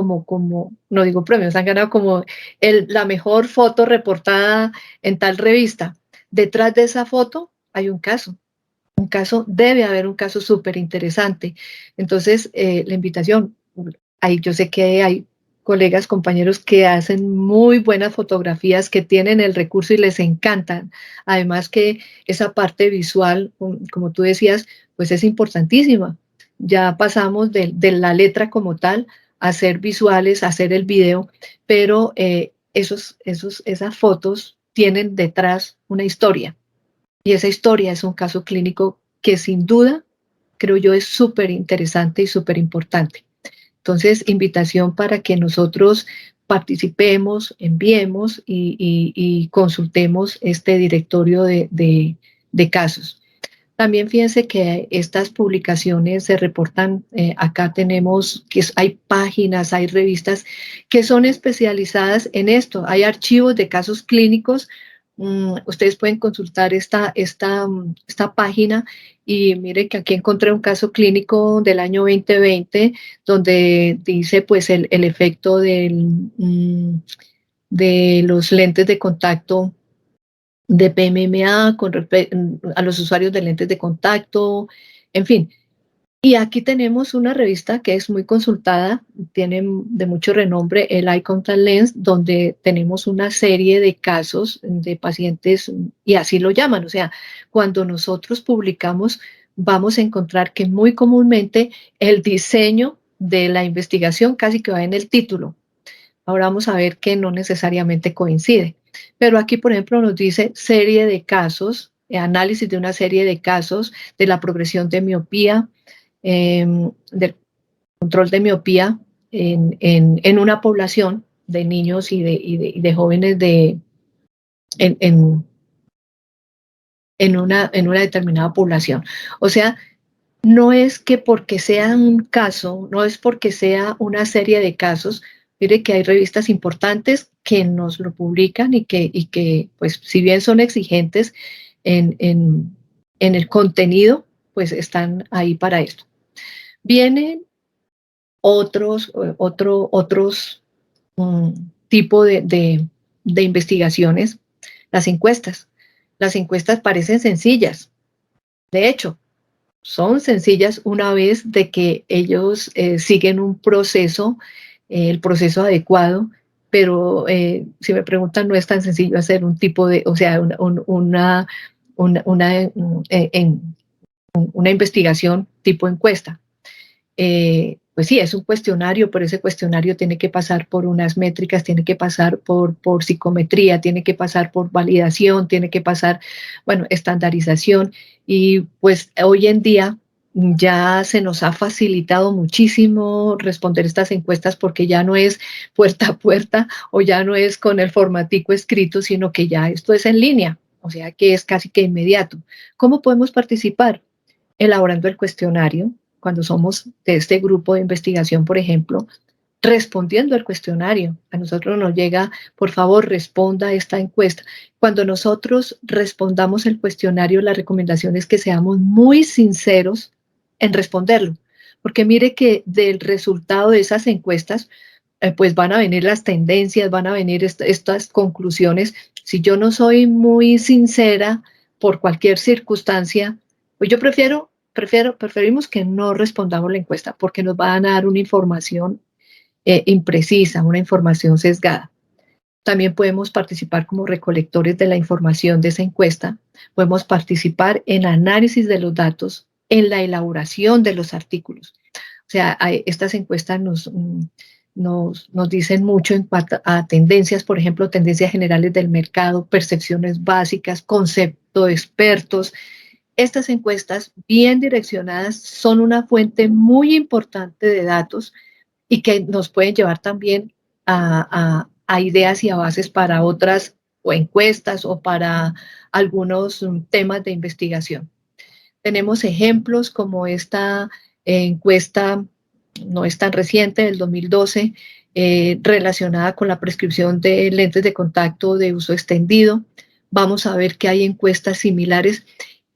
no digo premios, han ganado como la mejor foto reportada en tal revista. Detrás de esa foto hay debe haber un caso súper interesante. Entonces, la invitación, ahí yo sé que hay colegas, compañeros que hacen muy buenas fotografías, que tienen el recurso y les encantan. Además que esa parte visual, como tú decías, pues es importantísima. Ya pasamos de la letra como tal a hacer visuales, a hacer el video, pero esas fotos tienen detrás una historia y esa historia es un caso clínico que sin duda, creo yo, es súper interesante y súper importante. Entonces, invitación para que nosotros participemos, enviemos y consultemos este directorio de casos. También fíjense que estas publicaciones se reportan, acá tenemos que hay páginas, hay revistas que son especializadas en esto. Hay archivos de casos clínicos. Ustedes pueden consultar esta página y mire que aquí encontré un caso clínico del año 2020 donde dice pues el efecto de los lentes de contacto de PMMA a los usuarios de lentes de contacto, en fin. Y aquí tenemos una revista que es muy consultada, tiene de mucho renombre, el Eye Contact Lens, donde tenemos una serie de casos de pacientes, y así lo llaman, o sea, cuando nosotros publicamos, vamos a encontrar que muy comúnmente el diseño de la investigación casi que va en el título. Ahora vamos a ver que no necesariamente coincide. Pero aquí, por ejemplo, nos dice serie de casos, análisis de una serie de casos de la progresión de miopía, del control de miopía en una población de niños y de jóvenes en, en, en una determinada población. O sea, no es que porque sea un caso, no es porque sea una serie de casos, mire que hay revistas importantes que nos lo publican y que pues, si bien son exigentes en, en, en el contenido, pues están ahí para esto. Vienen otros tipo de investigaciones, las encuestas. Las encuestas parecen sencillas. De hecho, son sencillas una vez de que ellos siguen un proceso, el proceso adecuado, pero si me preguntan, no es tan sencillo hacer un tipo de, o sea, una investigación tipo encuesta. pues sí, es un cuestionario, pero ese cuestionario tiene que pasar por unas métricas, tiene que pasar por psicometría, tiene que pasar por validación, tiene que pasar, bueno, estandarización. Y pues hoy en día ya se nos ha facilitado muchísimo responder estas encuestas porque ya no es puerta a puerta o ya no es con el formatico escrito, sino que ya esto es en línea, o sea que es casi que inmediato. ¿Cómo podemos participar? Elaborando el cuestionario, cuando somos de este grupo de investigación, por ejemplo, respondiendo al cuestionario. A nosotros nos llega, por favor, responda esta encuesta. Cuando nosotros respondamos el cuestionario, la recomendación es que seamos muy sinceros en responderlo, porque mire que del resultado de esas encuestas, pues van a venir las tendencias, van a venir estas conclusiones. Si yo no soy muy sincera por cualquier circunstancia, pues yo preferimos que no respondamos la encuesta porque nos van a dar una información imprecisa, una información sesgada. También podemos participar como recolectores de la información de esa encuesta, podemos participar en análisis de los datos, en la elaboración de los artículos. O sea, estas encuestas nos dicen mucho en cuanto a tendencias, por ejemplo, tendencias generales del mercado, percepciones básicas, concepto de expertos. Estas encuestas bien direccionadas son una fuente muy importante de datos y que nos pueden llevar también a ideas y a bases para otras o encuestas o para algunos temas de investigación. Tenemos ejemplos como esta encuesta, no es tan reciente, del 2012, relacionada con la prescripción de lentes de contacto de uso extendido. Vamos a ver que hay encuestas similares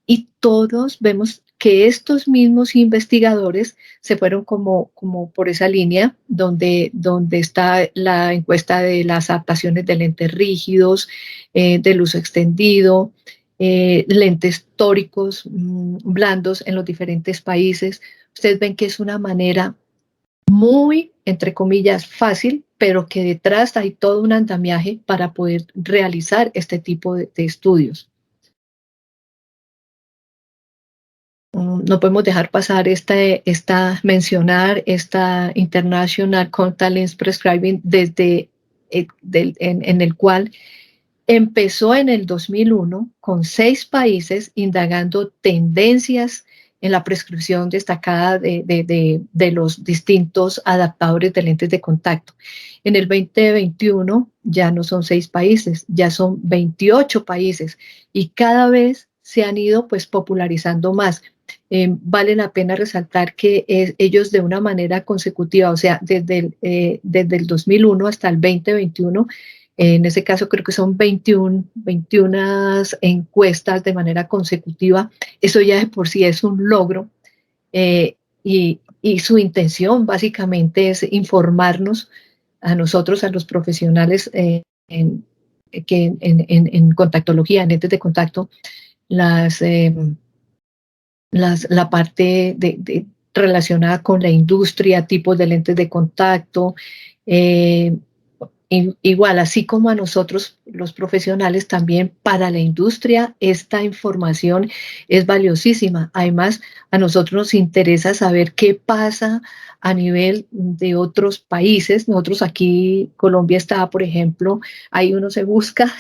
y todos vemos que estos mismos investigadores se fueron como por esa línea donde está la encuesta de las adaptaciones de lentes rígidos, del uso extendido, lentes tóricos blandos en los diferentes países. Ustedes ven que es una manera muy, entre comillas, fácil, pero que detrás hay todo un andamiaje para poder realizar este tipo de estudios. No podemos dejar pasar mencionar esta International Contact Lens Prescribing desde en el cual empezó en el 2001 con 6 países indagando tendencias en la prescripción destacada de los distintos adaptadores de lentes de contacto. En el 2021 ya no son 6 países, ya son 28 países y cada vez se han ido pues popularizando más. Vale la pena resaltar que ellos de una manera consecutiva, o sea, desde el 2001 hasta el 2021, en ese caso creo que son 21 encuestas de manera consecutiva. Eso ya de por sí es un logro y su intención básicamente es informarnos a nosotros, a los profesionales en contactología, en lentes de contacto, la parte relacionada con la industria, tipos de lentes de contacto, igual, así como a nosotros los profesionales, también para la industria esta información es valiosísima. Además, a nosotros nos interesa saber qué pasa a nivel de otros países. Nosotros aquí, Colombia está, por ejemplo, ahí uno se busca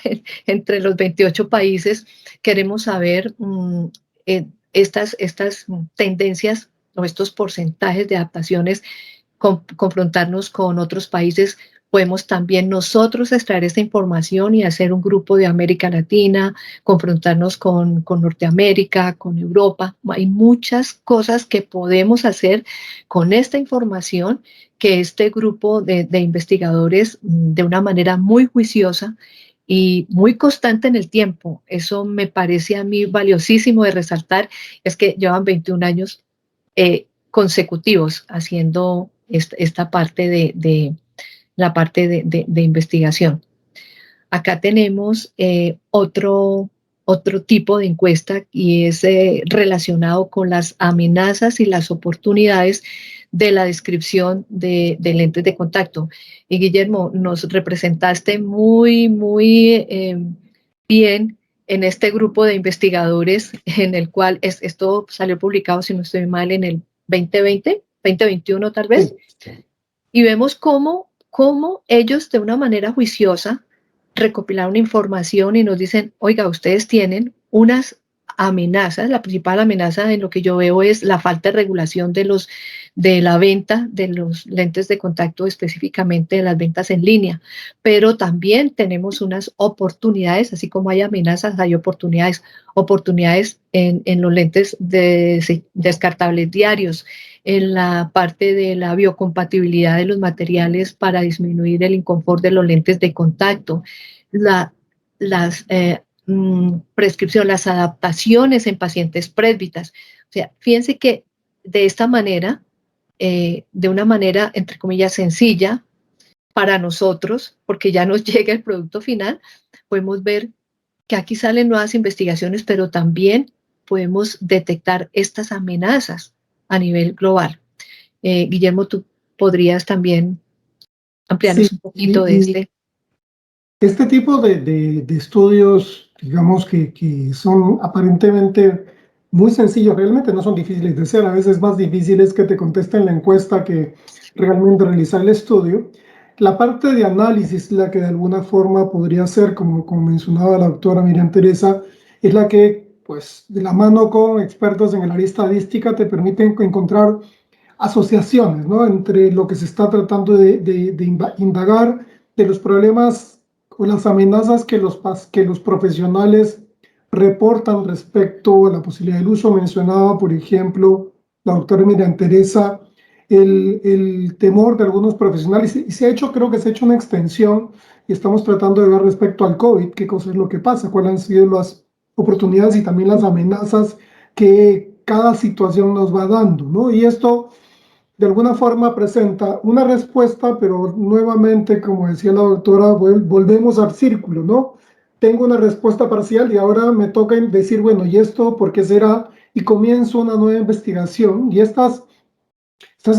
entre los 28 países. Queremos saber estas tendencias o estos porcentajes de adaptaciones, confrontarnos con otros países. Podemos también nosotros extraer esta información y hacer un grupo de América Latina, confrontarnos con Norteamérica, con Europa. Hay muchas cosas que podemos hacer con esta información que este grupo de investigadores, de una manera muy juiciosa y muy constante en el tiempo, eso me parece a mí valiosísimo de resaltar, es que llevan 21 años consecutivos haciendo esta parte la parte de investigación. Acá tenemos otro tipo de encuesta y es relacionado con las amenazas y las oportunidades de la descripción de lentes de contacto. Y Guillermo, nos representaste muy bien en este grupo de investigadores en el cual esto salió publicado, si no estoy mal, en el 2020. 2021 tal vez, y vemos cómo ellos de una manera juiciosa recopilaron información y nos dicen, oiga, ustedes tienen unas amenazas, la principal amenaza en lo que yo veo es la falta de regulación de la venta de los lentes de contacto, específicamente de las ventas en línea, pero también tenemos unas oportunidades, así como hay amenazas, hay oportunidades en los lentes descartables diarios, en la parte de la biocompatibilidad de los materiales para disminuir el inconfort de los lentes de contacto, las prescripción, las adaptaciones en pacientes présbitas. O sea, fíjense que de esta manera, de una manera, entre comillas, sencilla para nosotros, porque ya nos llega el producto final, podemos ver que aquí salen nuevas investigaciones, pero también podemos detectar estas amenazas a nivel global. Guillermo, tú podrías también ampliarnos un poquito de este. Este tipo de estudios, digamos que son aparentemente muy sencillos, realmente no son difíciles de hacer, a veces más difícil es que te contesten la encuesta que realmente realizar el estudio. La parte de análisis, la que de alguna forma podría ser, como mencionaba la doctora Miriam Teresa, es la que, pues, de la mano con expertos en el área estadística, te permiten encontrar asociaciones, ¿no? Entre lo que se está tratando de indagar, de los problemas o las amenazas que los profesionales reportan respecto a la posibilidad del uso. Mencionaba, por ejemplo, la doctora Miriam Teresa, el temor de algunos profesionales, y se ha hecho, creo que se ha hecho una extensión, y estamos tratando de ver respecto al COVID, qué cosa es lo que pasa, cuáles han sido las oportunidades y también las amenazas que cada situación nos va dando, ¿no? Y esto de alguna forma presenta una respuesta, pero nuevamente, como decía la doctora, volvemos al círculo, ¿no? Tengo una respuesta parcial y ahora me toca decir, bueno, ¿y esto por qué será? Y comienzo una nueva investigación, y estas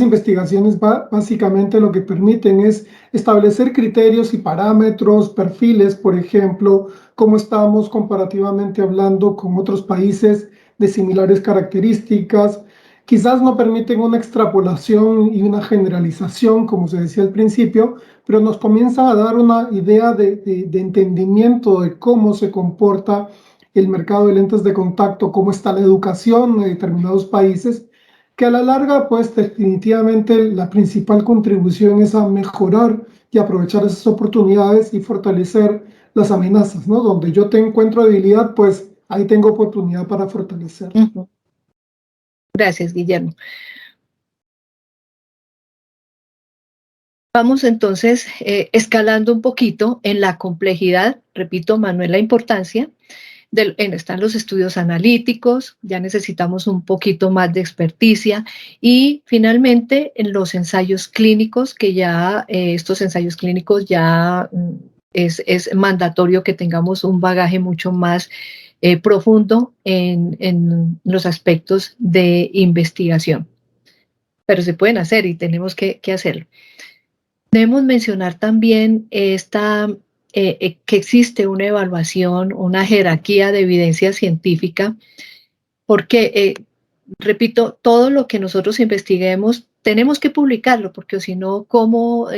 investigaciones básicamente lo que permiten es establecer criterios y parámetros, perfiles, por ejemplo, cómo estamos comparativamente hablando con otros países de similares características. Quizás no permiten una extrapolación y una generalización, como se decía al principio, pero nos comienza a dar una idea de entendimiento de cómo se comporta el mercado de lentes de contacto, cómo está la educación en determinados países, que a la larga, pues definitivamente la principal contribución es a mejorar y aprovechar esas oportunidades y fortalecer las amenazas, ¿no? Donde yo te encuentro debilidad, pues ahí tengo oportunidad para fortalecer. Gracias, Guillermo. Vamos entonces escalando un poquito en la complejidad, repito, Manuel, la importancia. Están los estudios analíticos, ya necesitamos un poquito más de experticia, y finalmente en los ensayos clínicos, que ya estos ensayos clínicos ya es mandatorio que tengamos un bagaje mucho más profundo en los aspectos de investigación. Pero se pueden hacer y tenemos que hacerlo. Debemos mencionar también que existe una evaluación, una jerarquía de evidencia científica, porque, repito, todo lo que nosotros investiguemos tenemos que publicarlo, porque si no,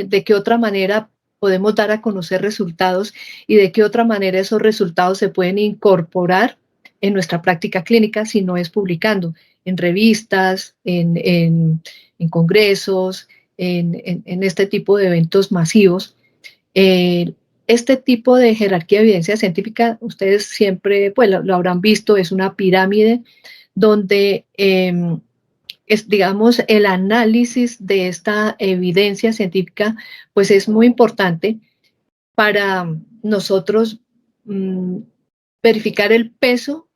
de qué otra manera podemos dar a conocer resultados y de qué otra manera esos resultados se pueden incorporar en nuestra práctica clínica si no es publicando en revistas, en congresos, en este tipo de eventos masivos. Este tipo de jerarquía de evidencia científica, ustedes siempre pues, lo habrán visto, es una pirámide donde digamos, el análisis de esta evidencia científica pues es muy importante para nosotros verificar el peso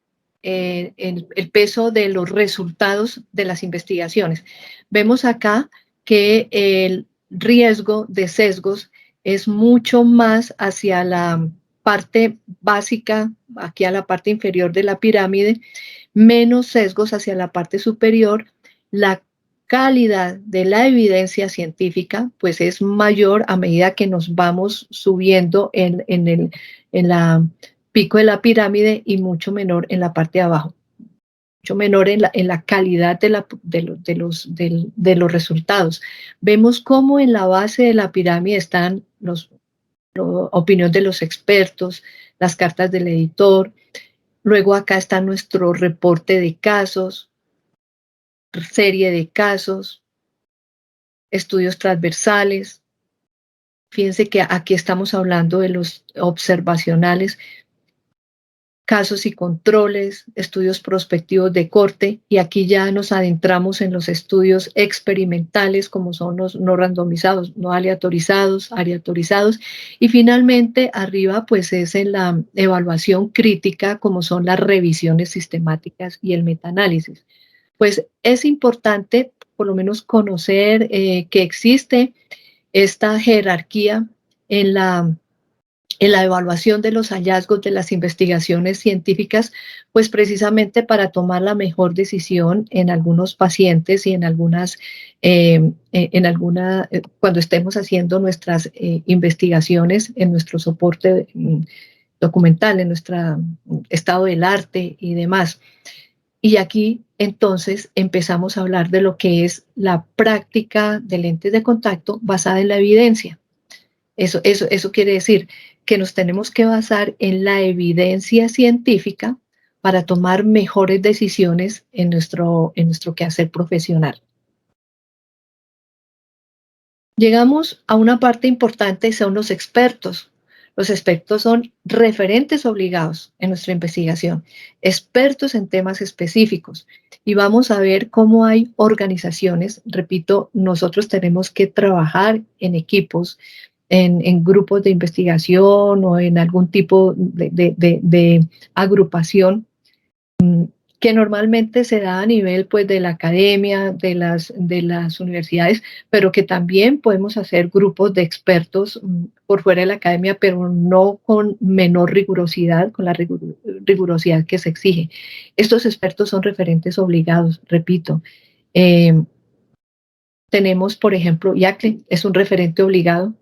de los resultados de las investigaciones. Vemos acá que el riesgo de sesgos es mucho más hacia la parte básica, aquí a la parte inferior de la pirámide, menos sesgos hacia la parte superior. La calidad de la evidencia científica pues es mayor a medida que nos vamos subiendo en la pico de la pirámide y mucho menor en la parte de abajo. mucho menor en la calidad de los resultados. Vemos cómo en la base de la pirámide están la opinión de los expertos, las cartas del editor, luego acá está nuestro reporte de casos, serie de casos, estudios transversales. Fíjense que aquí estamos hablando de los observacionales, casos y controles, estudios prospectivos de corte, y aquí ya nos adentramos en los estudios experimentales, como son los no randomizados, no aleatorizados, aleatorizados, y finalmente arriba pues es en la evaluación crítica, como son las revisiones sistemáticas y el metaanálisis. Pues es importante por lo menos conocer que existe esta jerarquía en la evaluación de los hallazgos de las investigaciones científicas, pues precisamente para tomar la mejor decisión en algunos pacientes y cuando estemos haciendo nuestras investigaciones en nuestro soporte documental, en nuestro estado del arte y demás. Y aquí entonces empezamos a hablar de lo que es la práctica de lentes de contacto basada en la evidencia. Eso quiere decir que nos tenemos que basar en la evidencia científica para tomar mejores decisiones en nuestro quehacer profesional. Llegamos a una parte importante, son los expertos. Los expertos son referentes obligados en nuestra investigación, expertos en temas específicos. Y vamos a ver cómo hay organizaciones, repito, nosotros tenemos que trabajar en equipos, en grupos de investigación o en algún tipo de agrupación que normalmente se da a nivel pues, de la academia, de las universidades, pero que también podemos hacer grupos de expertos por fuera de la academia, pero no con menor rigurosidad, con la rigurosidad que se exige. Estos expertos son referentes obligados, repito. Tenemos, por ejemplo, IACLE, es un referente obligado.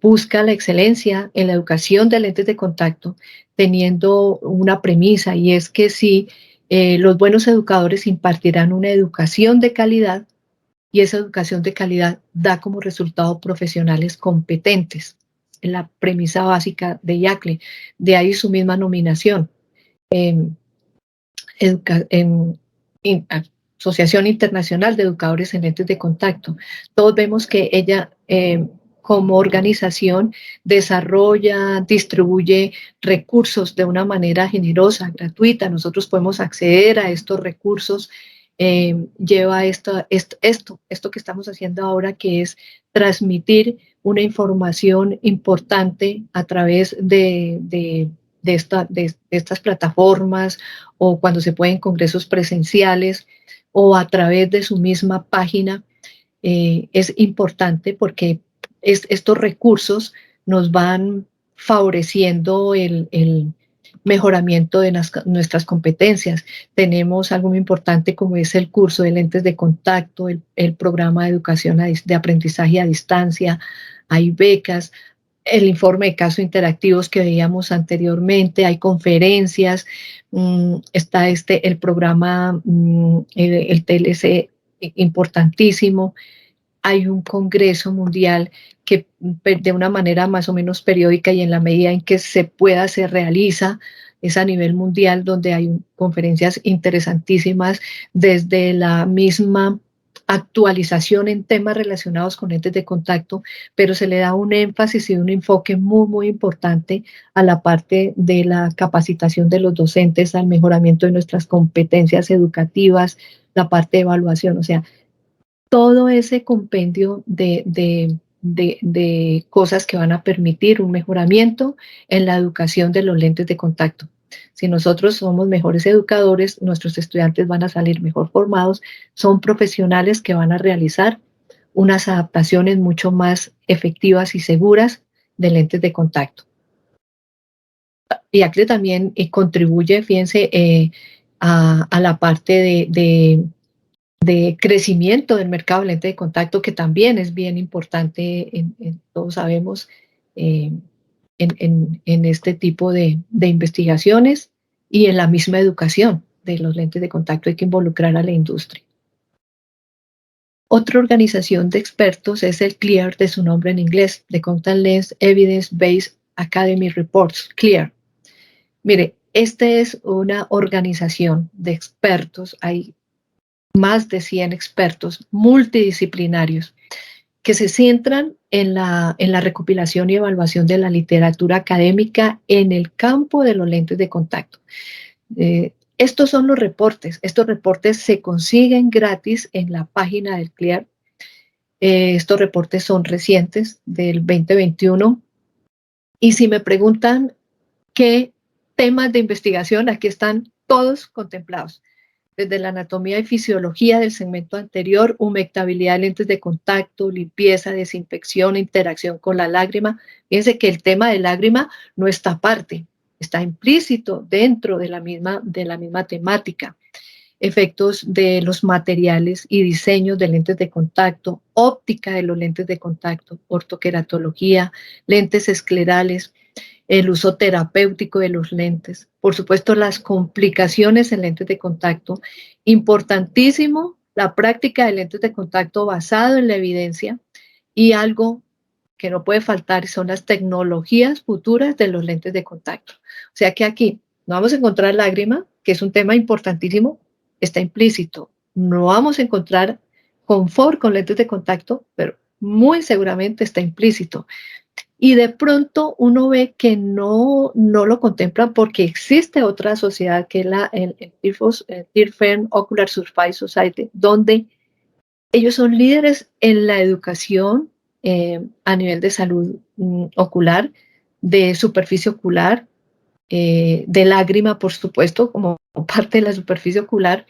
Busca la excelencia en la educación de lentes de contacto, teniendo una premisa, y es que si los buenos educadores impartirán una educación de calidad, y esa educación de calidad da como resultado profesionales competentes. Es la premisa básica de IACLE, de ahí su misma nominación. Asociación Internacional de Educadores en Lentes de Contacto. Todos vemos que ella como organización desarrolla, distribuye recursos de una manera generosa, gratuita. Nosotros podemos acceder a estos recursos. Lleva esto que estamos haciendo ahora, que es transmitir una información importante a través de estas plataformas, o cuando se pueden congresos presenciales, o a través de su misma página. Es importante porque estos recursos nos van favoreciendo el mejoramiento de nuestras competencias. Tenemos algo muy importante como es el curso de lentes de contacto, el programa de educación de aprendizaje a distancia, hay becas, el informe de casos interactivos que veíamos anteriormente, hay conferencias, está el programa, el TLC importantísimo, hay un congreso mundial que de una manera más o menos periódica y en la medida en que se pueda se realiza, es a nivel mundial, donde hay conferencias interesantísimas desde la misma actualización en temas relacionados con lentes de contacto, pero se le da un énfasis y un enfoque muy, muy importante a la parte de la capacitación de los docentes, al mejoramiento de nuestras competencias educativas, la parte de evaluación, o sea, todo ese compendio de cosas que van a permitir un mejoramiento en la educación de los lentes de contacto. Si nosotros somos mejores educadores, nuestros estudiantes van a salir mejor formados, son profesionales que van a realizar unas adaptaciones mucho más efectivas y seguras de lentes de contacto. Y ACLE también contribuye, fíjense, a la parte de crecimiento del mercado de lentes de contacto, que también es bien importante, todos sabemos, en este tipo de investigaciones y en la misma educación. de los lentes de contacto, hay que involucrar a la industria. Otra organización de expertos es el CLEAR, de su nombre en inglés, The Contact Lens Evidence-Based Academy Reports, CLEAR. Mire, esta es una organización de expertos, hay más de 100 expertos multidisciplinarios que se centran en la recopilación y evaluación de la literatura académica en el campo de los lentes de contacto. Estos son los reportes. Estos reportes se consiguen gratis en la página del CLEAR. Estos reportes son recientes, del 2021. Y si me preguntan qué temas de investigación, aquí están todos contemplados. Desde la anatomía y fisiología del segmento anterior, humectabilidad de lentes de contacto, limpieza, desinfección, interacción con la lágrima. Fíjense que el tema de lágrima no está aparte, está implícito dentro de la misma temática. Efectos de los materiales y diseños de lentes de contacto, óptica de los lentes de contacto, ortoqueratología, lentes esclerales, el uso terapéutico de los lentes, por supuesto las complicaciones en lentes de contacto, importantísimo la práctica de lentes de contacto basado en la evidencia y algo que no puede faltar son las tecnologías futuras de los lentes de contacto. O sea que aquí no vamos a encontrar lágrima, que es un tema importantísimo, está implícito. No vamos a encontrar confort con lentes de contacto, pero muy seguramente está implícito. Y de pronto uno ve que no lo contemplan porque existe otra sociedad que es el Tear Ocular Surface Society, donde ellos son líderes en la educación a nivel de salud ocular, de superficie ocular, de lágrima, por supuesto, como parte de la superficie ocular.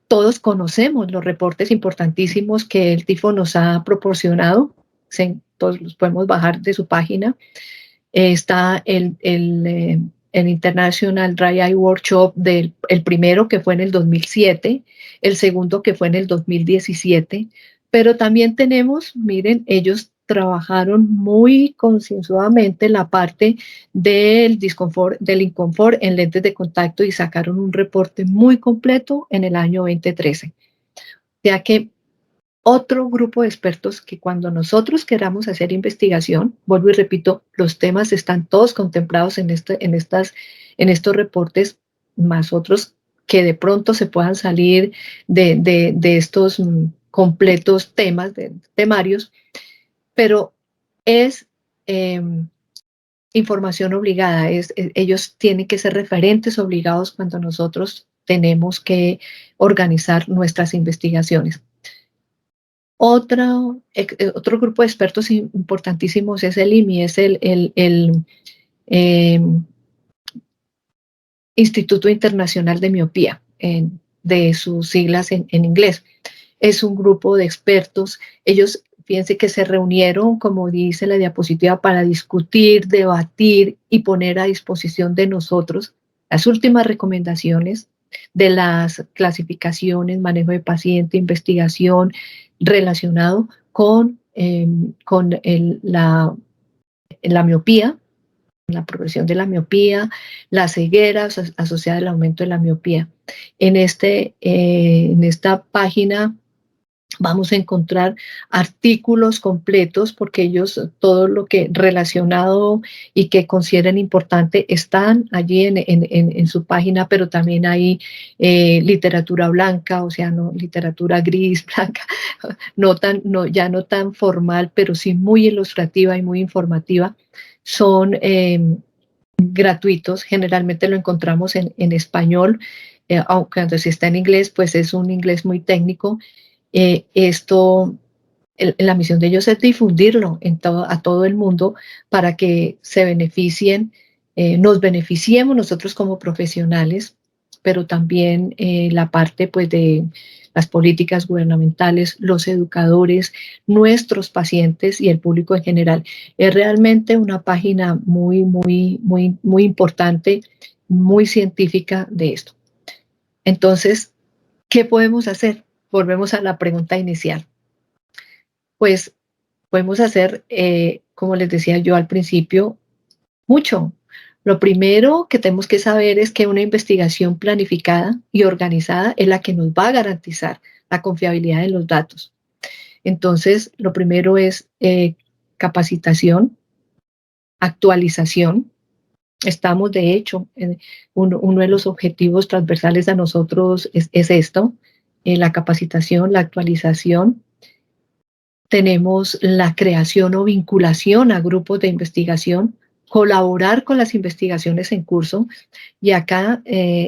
Todos conocemos los reportes importantísimos que el TIFO nos ha proporcionado. Todos los podemos bajar de su página. Está el International Dry Eye Workshop, el primero que fue en el 2007, el segundo que fue en el 2017, pero también tenemos, miren, ellos trabajaron muy concienzudamente la parte del inconfort en lentes de contacto y sacaron un reporte muy completo en el año 2013. O sea que otro grupo de expertos que cuando nosotros queramos hacer investigación, vuelvo y repito, los temas están todos contemplados en estos reportes, más otros que de pronto se puedan salir de estos completos temas, temarios, pero es información obligada, ellos tienen que ser referentes obligados cuando nosotros tenemos que organizar nuestras investigaciones. Otro grupo de expertos importantísimos es el IMI, es el Instituto Internacional de Miopía, de sus siglas en inglés. Es un grupo de expertos, ellos fíjense que se reunieron, como dice la diapositiva, para discutir, debatir y poner a disposición de nosotros las últimas recomendaciones de las clasificaciones, manejo de paciente, investigación relacionado con la miopía, la progresión de la miopía, la ceguera asociada al aumento de la miopía. En esta página vamos a encontrar artículos completos porque ellos todo lo que relacionado y que consideren importante están allí en su página, pero también hay literatura blanca, o sea, no literatura gris, blanca, ya no tan formal, pero sí muy ilustrativa y muy informativa. Son gratuitos, generalmente lo encontramos en español, aunque cuando sí está en inglés, pues es un inglés muy técnico. La misión de ellos es difundirlo a todo el mundo para que se beneficien, nos beneficiemos nosotros como profesionales, pero también la parte pues, de las políticas gubernamentales, los educadores, nuestros pacientes y el público en general. Es realmente una página muy, muy, muy, muy importante, muy científica de esto. Entonces, ¿qué podemos hacer? Volvemos a la pregunta inicial. Pues podemos hacer, como les decía yo al principio, mucho. Lo primero que tenemos que saber es que una investigación planificada y organizada es la que nos va a garantizar la confiabilidad de los datos. Entonces, lo primero es capacitación, actualización. Estamos, de hecho, uno de los objetivos transversales a nosotros es esto, la capacitación, la actualización. Tenemos la creación o vinculación a grupos de investigación, colaborar con las investigaciones en curso, y acá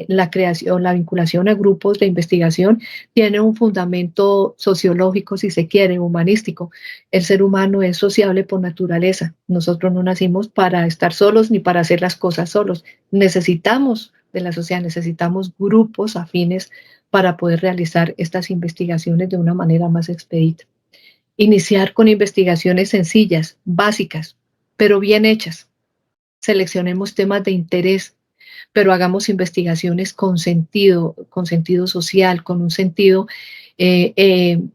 la creación, la vinculación a grupos de investigación tiene un fundamento sociológico, si se quiere, humanístico. El ser humano es sociable por naturaleza. Nosotros no nacimos para estar solos ni para hacer las cosas solos. Necesitamos de la sociedad, necesitamos grupos afines para poder realizar estas investigaciones de una manera más expedita. Iniciar con investigaciones sencillas, básicas, pero bien hechas. Seleccionemos temas de interés, pero hagamos investigaciones con sentido social, con un sentido de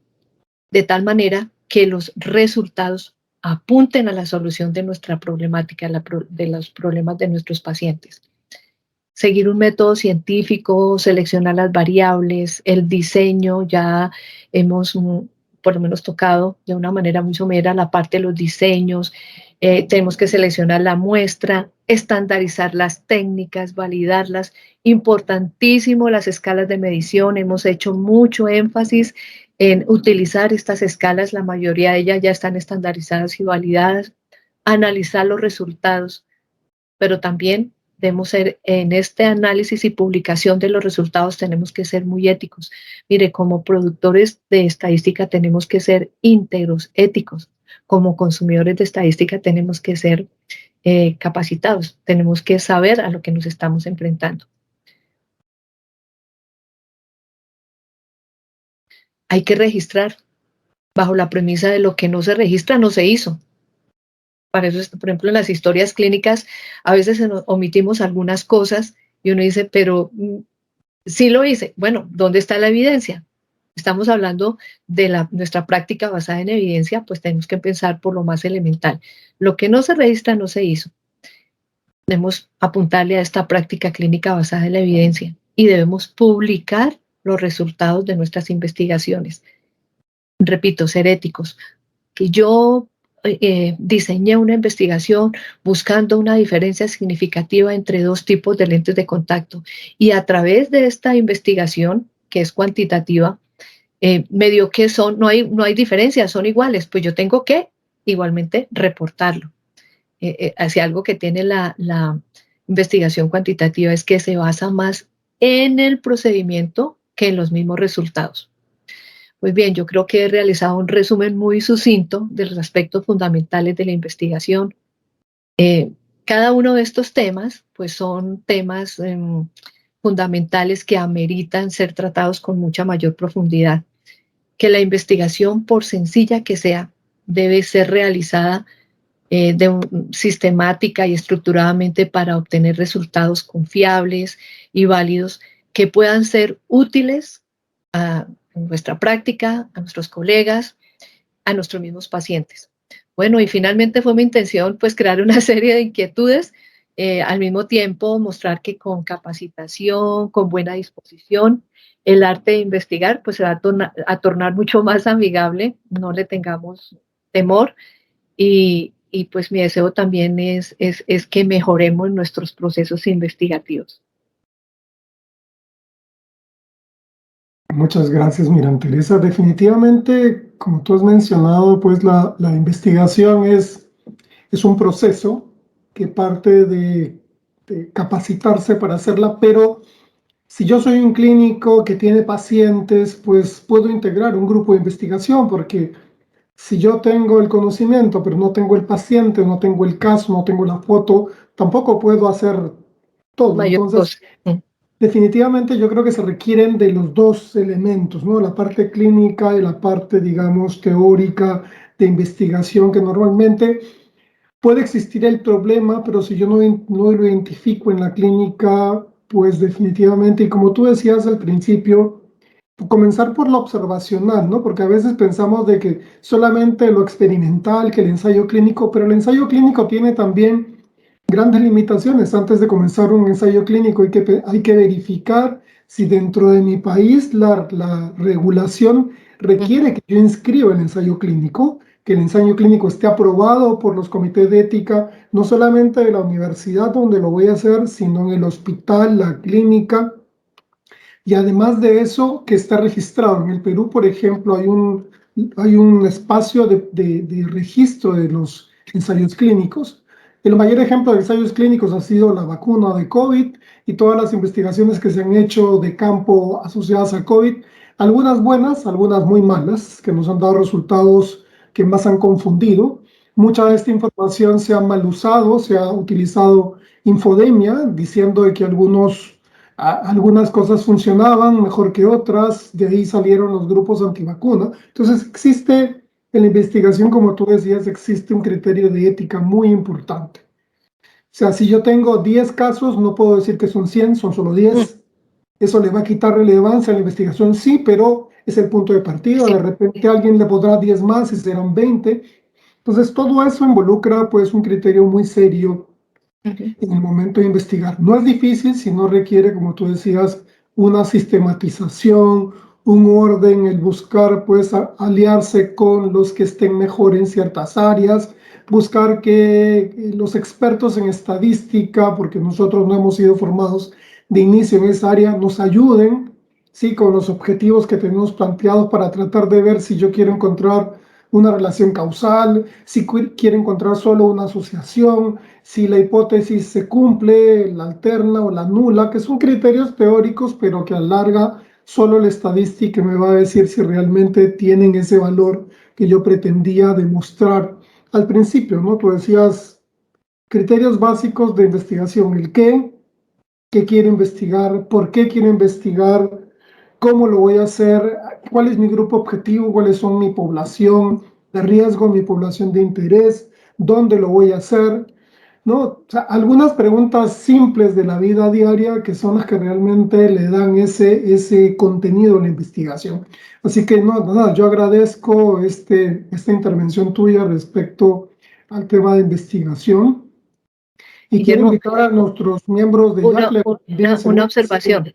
tal manera que los resultados apunten a la solución de nuestra problemática, de los problemas de nuestros pacientes. Seguir un método científico, seleccionar las variables, el diseño, ya hemos por lo menos tocado de una manera muy somera la parte de los diseños. Tenemos que seleccionar la muestra, estandarizar las técnicas, validarlas. Importantísimo las escalas de medición. Hemos hecho mucho énfasis en utilizar estas escalas. La mayoría de ellas ya están estandarizadas y validadas. Analizar los resultados, pero también debemos ser, en este análisis y publicación de los resultados, tenemos que ser muy éticos. Mire, como productores de estadística tenemos que ser íntegros, éticos. Como consumidores de estadística tenemos que ser capacitados, tenemos que saber a lo que nos estamos enfrentando. Hay que registrar, bajo la premisa de lo que no se registra no se hizo. Para eso, por ejemplo, en las historias clínicas, a veces omitimos algunas cosas y uno dice, pero sí lo hice. Bueno, ¿dónde está la evidencia? Estamos hablando de nuestra práctica basada en evidencia, pues tenemos que pensar por lo más elemental. Lo que no se registra no se hizo. Debemos apuntarle a esta práctica clínica basada en la evidencia y debemos publicar los resultados de nuestras investigaciones. Repito, ser éticos. Que yo diseñé una investigación buscando una diferencia significativa entre dos tipos de lentes de contacto, y a través de esta investigación, que es cuantitativa, me dio que no hay diferencias, son iguales, pues yo tengo que igualmente reportarlo. Hacia algo que tiene la investigación cuantitativa es que se basa más en el procedimiento que en los mismos resultados. Pues bien, yo creo que he realizado un resumen muy sucinto de los aspectos fundamentales de la investigación. Cada uno de estos temas, pues son temas fundamentales que ameritan ser tratados con mucha mayor profundidad. Que la investigación, por sencilla que sea, debe ser realizada sistemática y estructuradamente para obtener resultados confiables y válidos que puedan ser útiles a nuestra práctica, a nuestros colegas, a nuestros mismos pacientes. Bueno, y finalmente fue mi intención pues crear una serie de inquietudes, al mismo tiempo mostrar que con capacitación, con buena disposición, el arte de investigar pues se va a tornar mucho más amigable, no le tengamos temor, y pues mi deseo también es que mejoremos nuestros procesos investigativos. Muchas gracias, Miriam Teresa. Definitivamente, como tú has mencionado, pues la investigación es un proceso que parte de capacitarse para hacerla, pero si yo soy un clínico que tiene pacientes, pues puedo integrar un grupo de investigación, porque si yo tengo el conocimiento, pero no tengo el paciente, no tengo el caso, no tengo la foto, tampoco puedo hacer todo. Mayor Entonces, cosa. definitivamente yo creo que se requieren de los dos elementos, ¿no? La parte clínica y la parte, digamos, teórica de investigación, que normalmente puede existir el problema, pero si yo no lo identifico en la clínica, pues definitivamente, y como tú decías al principio, comenzar por lo observacional, ¿no? Porque a veces pensamos de que solamente lo experimental, que el ensayo clínico, pero el ensayo clínico tiene también grandes limitaciones. Antes de comenzar un ensayo clínico hay que verificar si dentro de mi país la regulación requiere que yo inscriba el ensayo clínico, que el ensayo clínico esté aprobado por los comités de ética, no solamente de la universidad donde lo voy a hacer, sino en el hospital, la clínica. Y además de eso, que está registrado. En el Perú, por ejemplo, hay un espacio de registro de los ensayos clínicos. El mayor ejemplo de ensayos clínicos ha sido la vacuna de COVID y todas las investigaciones que se han hecho de campo asociadas a COVID, algunas buenas, algunas muy malas, que nos han dado resultados que más han confundido. Mucha de esta información se ha mal usado, se ha utilizado infodemia, diciendo de que algunas cosas funcionaban mejor que otras, de ahí salieron los grupos antivacuna. Entonces existe en la investigación, como tú decías, existe un criterio de ética muy importante. O sea, si yo tengo 10 casos, no puedo decir que son 100, son solo 10. Eso le va a quitar relevancia a la investigación, sí, pero es el punto de partida. Sí. De repente alguien le podrá 10 más y serán 20. Entonces todo eso involucra pues un criterio muy serio Ujú. en el momento de investigar. No es difícil si no requiere, como tú decías, una sistematización, un orden, el buscar pues aliarse con los que estén mejor en ciertas áreas, buscar que los expertos en estadística, porque nosotros no hemos sido formados de inicio en esa área, nos ayuden, sí, con los objetivos que tenemos planteados para tratar de ver si yo quiero encontrar una relación causal, si quiero encontrar solo una asociación, si la hipótesis se cumple, la alterna o la nula, que son criterios teóricos, pero que a la larga solo la estadística me va a decir si realmente tienen ese valor que yo pretendía demostrar al principio, ¿no? Tú decías criterios básicos de investigación, el qué quiero investigar, por qué quiero investigar, cómo lo voy a hacer, cuál es mi grupo objetivo, cuáles son mi población de riesgo, mi población de interés, dónde lo voy a hacer, ¿no? O sea, algunas preguntas simples de la vida diaria que son las que realmente le dan ese contenido a la investigación. Así que no, nada, yo agradezco esta intervención tuya respecto al tema de investigación y quiero Guillermo, invitar a nuestros miembros de una, YACLE también a hacer una observación.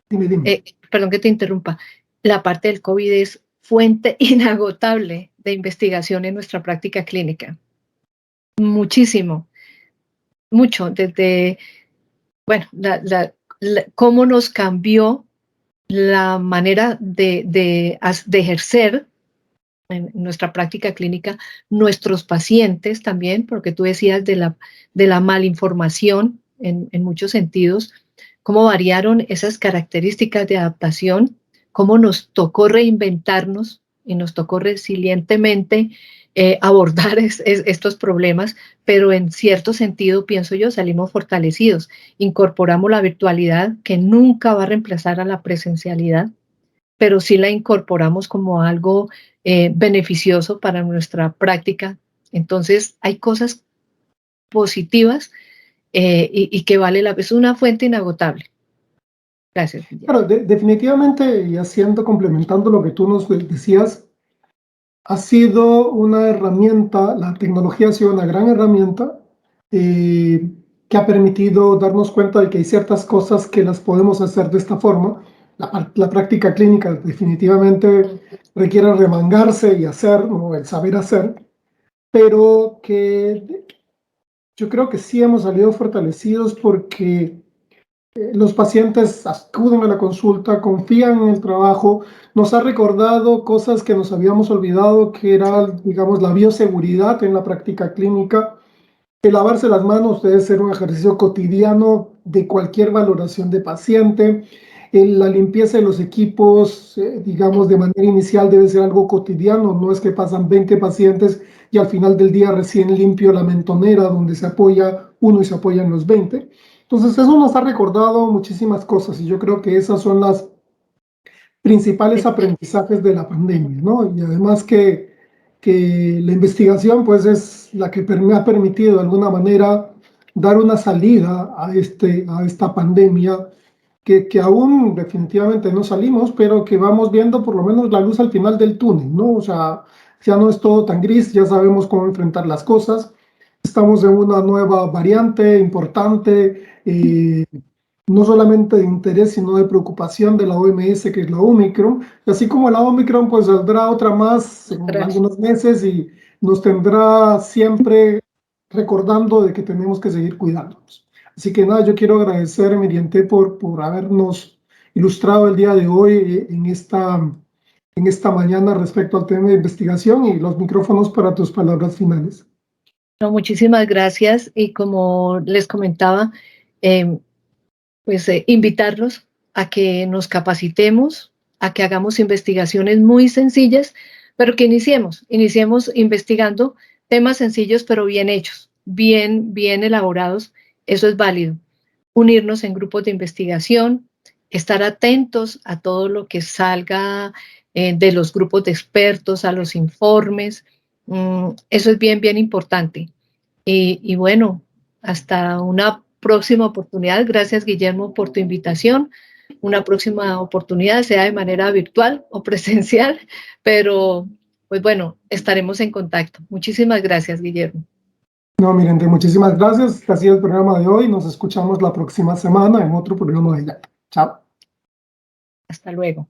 Dime, dime. Perdón que te interrumpa. La parte del COVID es fuente inagotable de investigación en nuestra práctica clínica. Muchísimo, mucho, desde, bueno, cómo nos cambió la manera de ejercer en nuestra práctica clínica, nuestros pacientes también, porque tú decías de la malinformación en muchos sentidos, cómo variaron esas características de adaptación, cómo nos tocó reinventarnos y nos tocó resilientemente abordar estos problemas, pero en cierto sentido, pienso yo, salimos fortalecidos. Incorporamos la virtualidad, que nunca va a reemplazar a la presencialidad, pero sí la incorporamos como algo beneficioso para nuestra práctica. Entonces, hay cosas positivas y que vale la pena. Es una fuente inagotable. Gracias, Guillermo. Claro, definitivamente, y haciendo, complementando lo que tú nos decías, ha sido una herramienta, la tecnología ha sido una gran herramienta eh, que ha permitido darnos cuenta de que hay ciertas cosas que las podemos hacer de esta forma. La práctica clínica definitivamente requiere remangarse y hacer, ¿no? El saber hacer, pero que yo creo que sí hemos salido fortalecidos porque los pacientes acuden a la consulta, confían en el trabajo, nos ha recordado cosas que nos habíamos olvidado, que era, digamos, la bioseguridad en la práctica clínica. El lavarse las manos debe ser un ejercicio cotidiano de cualquier valoración de paciente. La limpieza de los equipos, digamos, de manera inicial debe ser algo cotidiano. No es que pasan 20 pacientes y al final del día recién limpio la mentonera donde se apoya uno y se apoyan los 20. Entonces eso nos ha recordado muchísimas cosas y yo creo que esas son las principales aprendizajes de la pandemia, ¿no? Y además que la investigación pues es la que me ha permitido de alguna manera dar una salida a esta pandemia que aún definitivamente no salimos, pero que vamos viendo por lo menos la luz al final del túnel, ¿no? O sea, ya no es todo tan gris, ya sabemos cómo enfrentar las cosas. Estamos en una nueva variante importante, no solamente de interés, sino de preocupación de la OMS, que es la Omicron. Y así como la Omicron, pues saldrá otra más en Tras- algunos meses y nos tendrá siempre recordando de que tenemos que seguir cuidándonos. Así que nada, yo quiero agradecer, Miriente, por habernos ilustrado el día de hoy en esta mañana respecto al tema de investigación y los micrófonos para tus palabras finales. No, muchísimas gracias y como les comentaba, eh, invitarlos a que nos capacitemos, a que hagamos investigaciones muy sencillas, pero que iniciemos investigando temas sencillos pero bien hechos, bien elaborados, eso es válido. Unirnos en grupos de investigación, estar atentos a todo lo que salga de los grupos de expertos, a los informes, eso es bien importante. Y bueno, hasta una próxima oportunidad. Gracias, Guillermo, por tu invitación. Una próxima oportunidad, sea de manera virtual o presencial, pero pues bueno, estaremos en contacto. Muchísimas gracias, Guillermo. No, miren, muchísimas gracias. Este ha sido el programa de hoy. Nos escuchamos la próxima semana en otro programa de Ya. Chao. Hasta luego.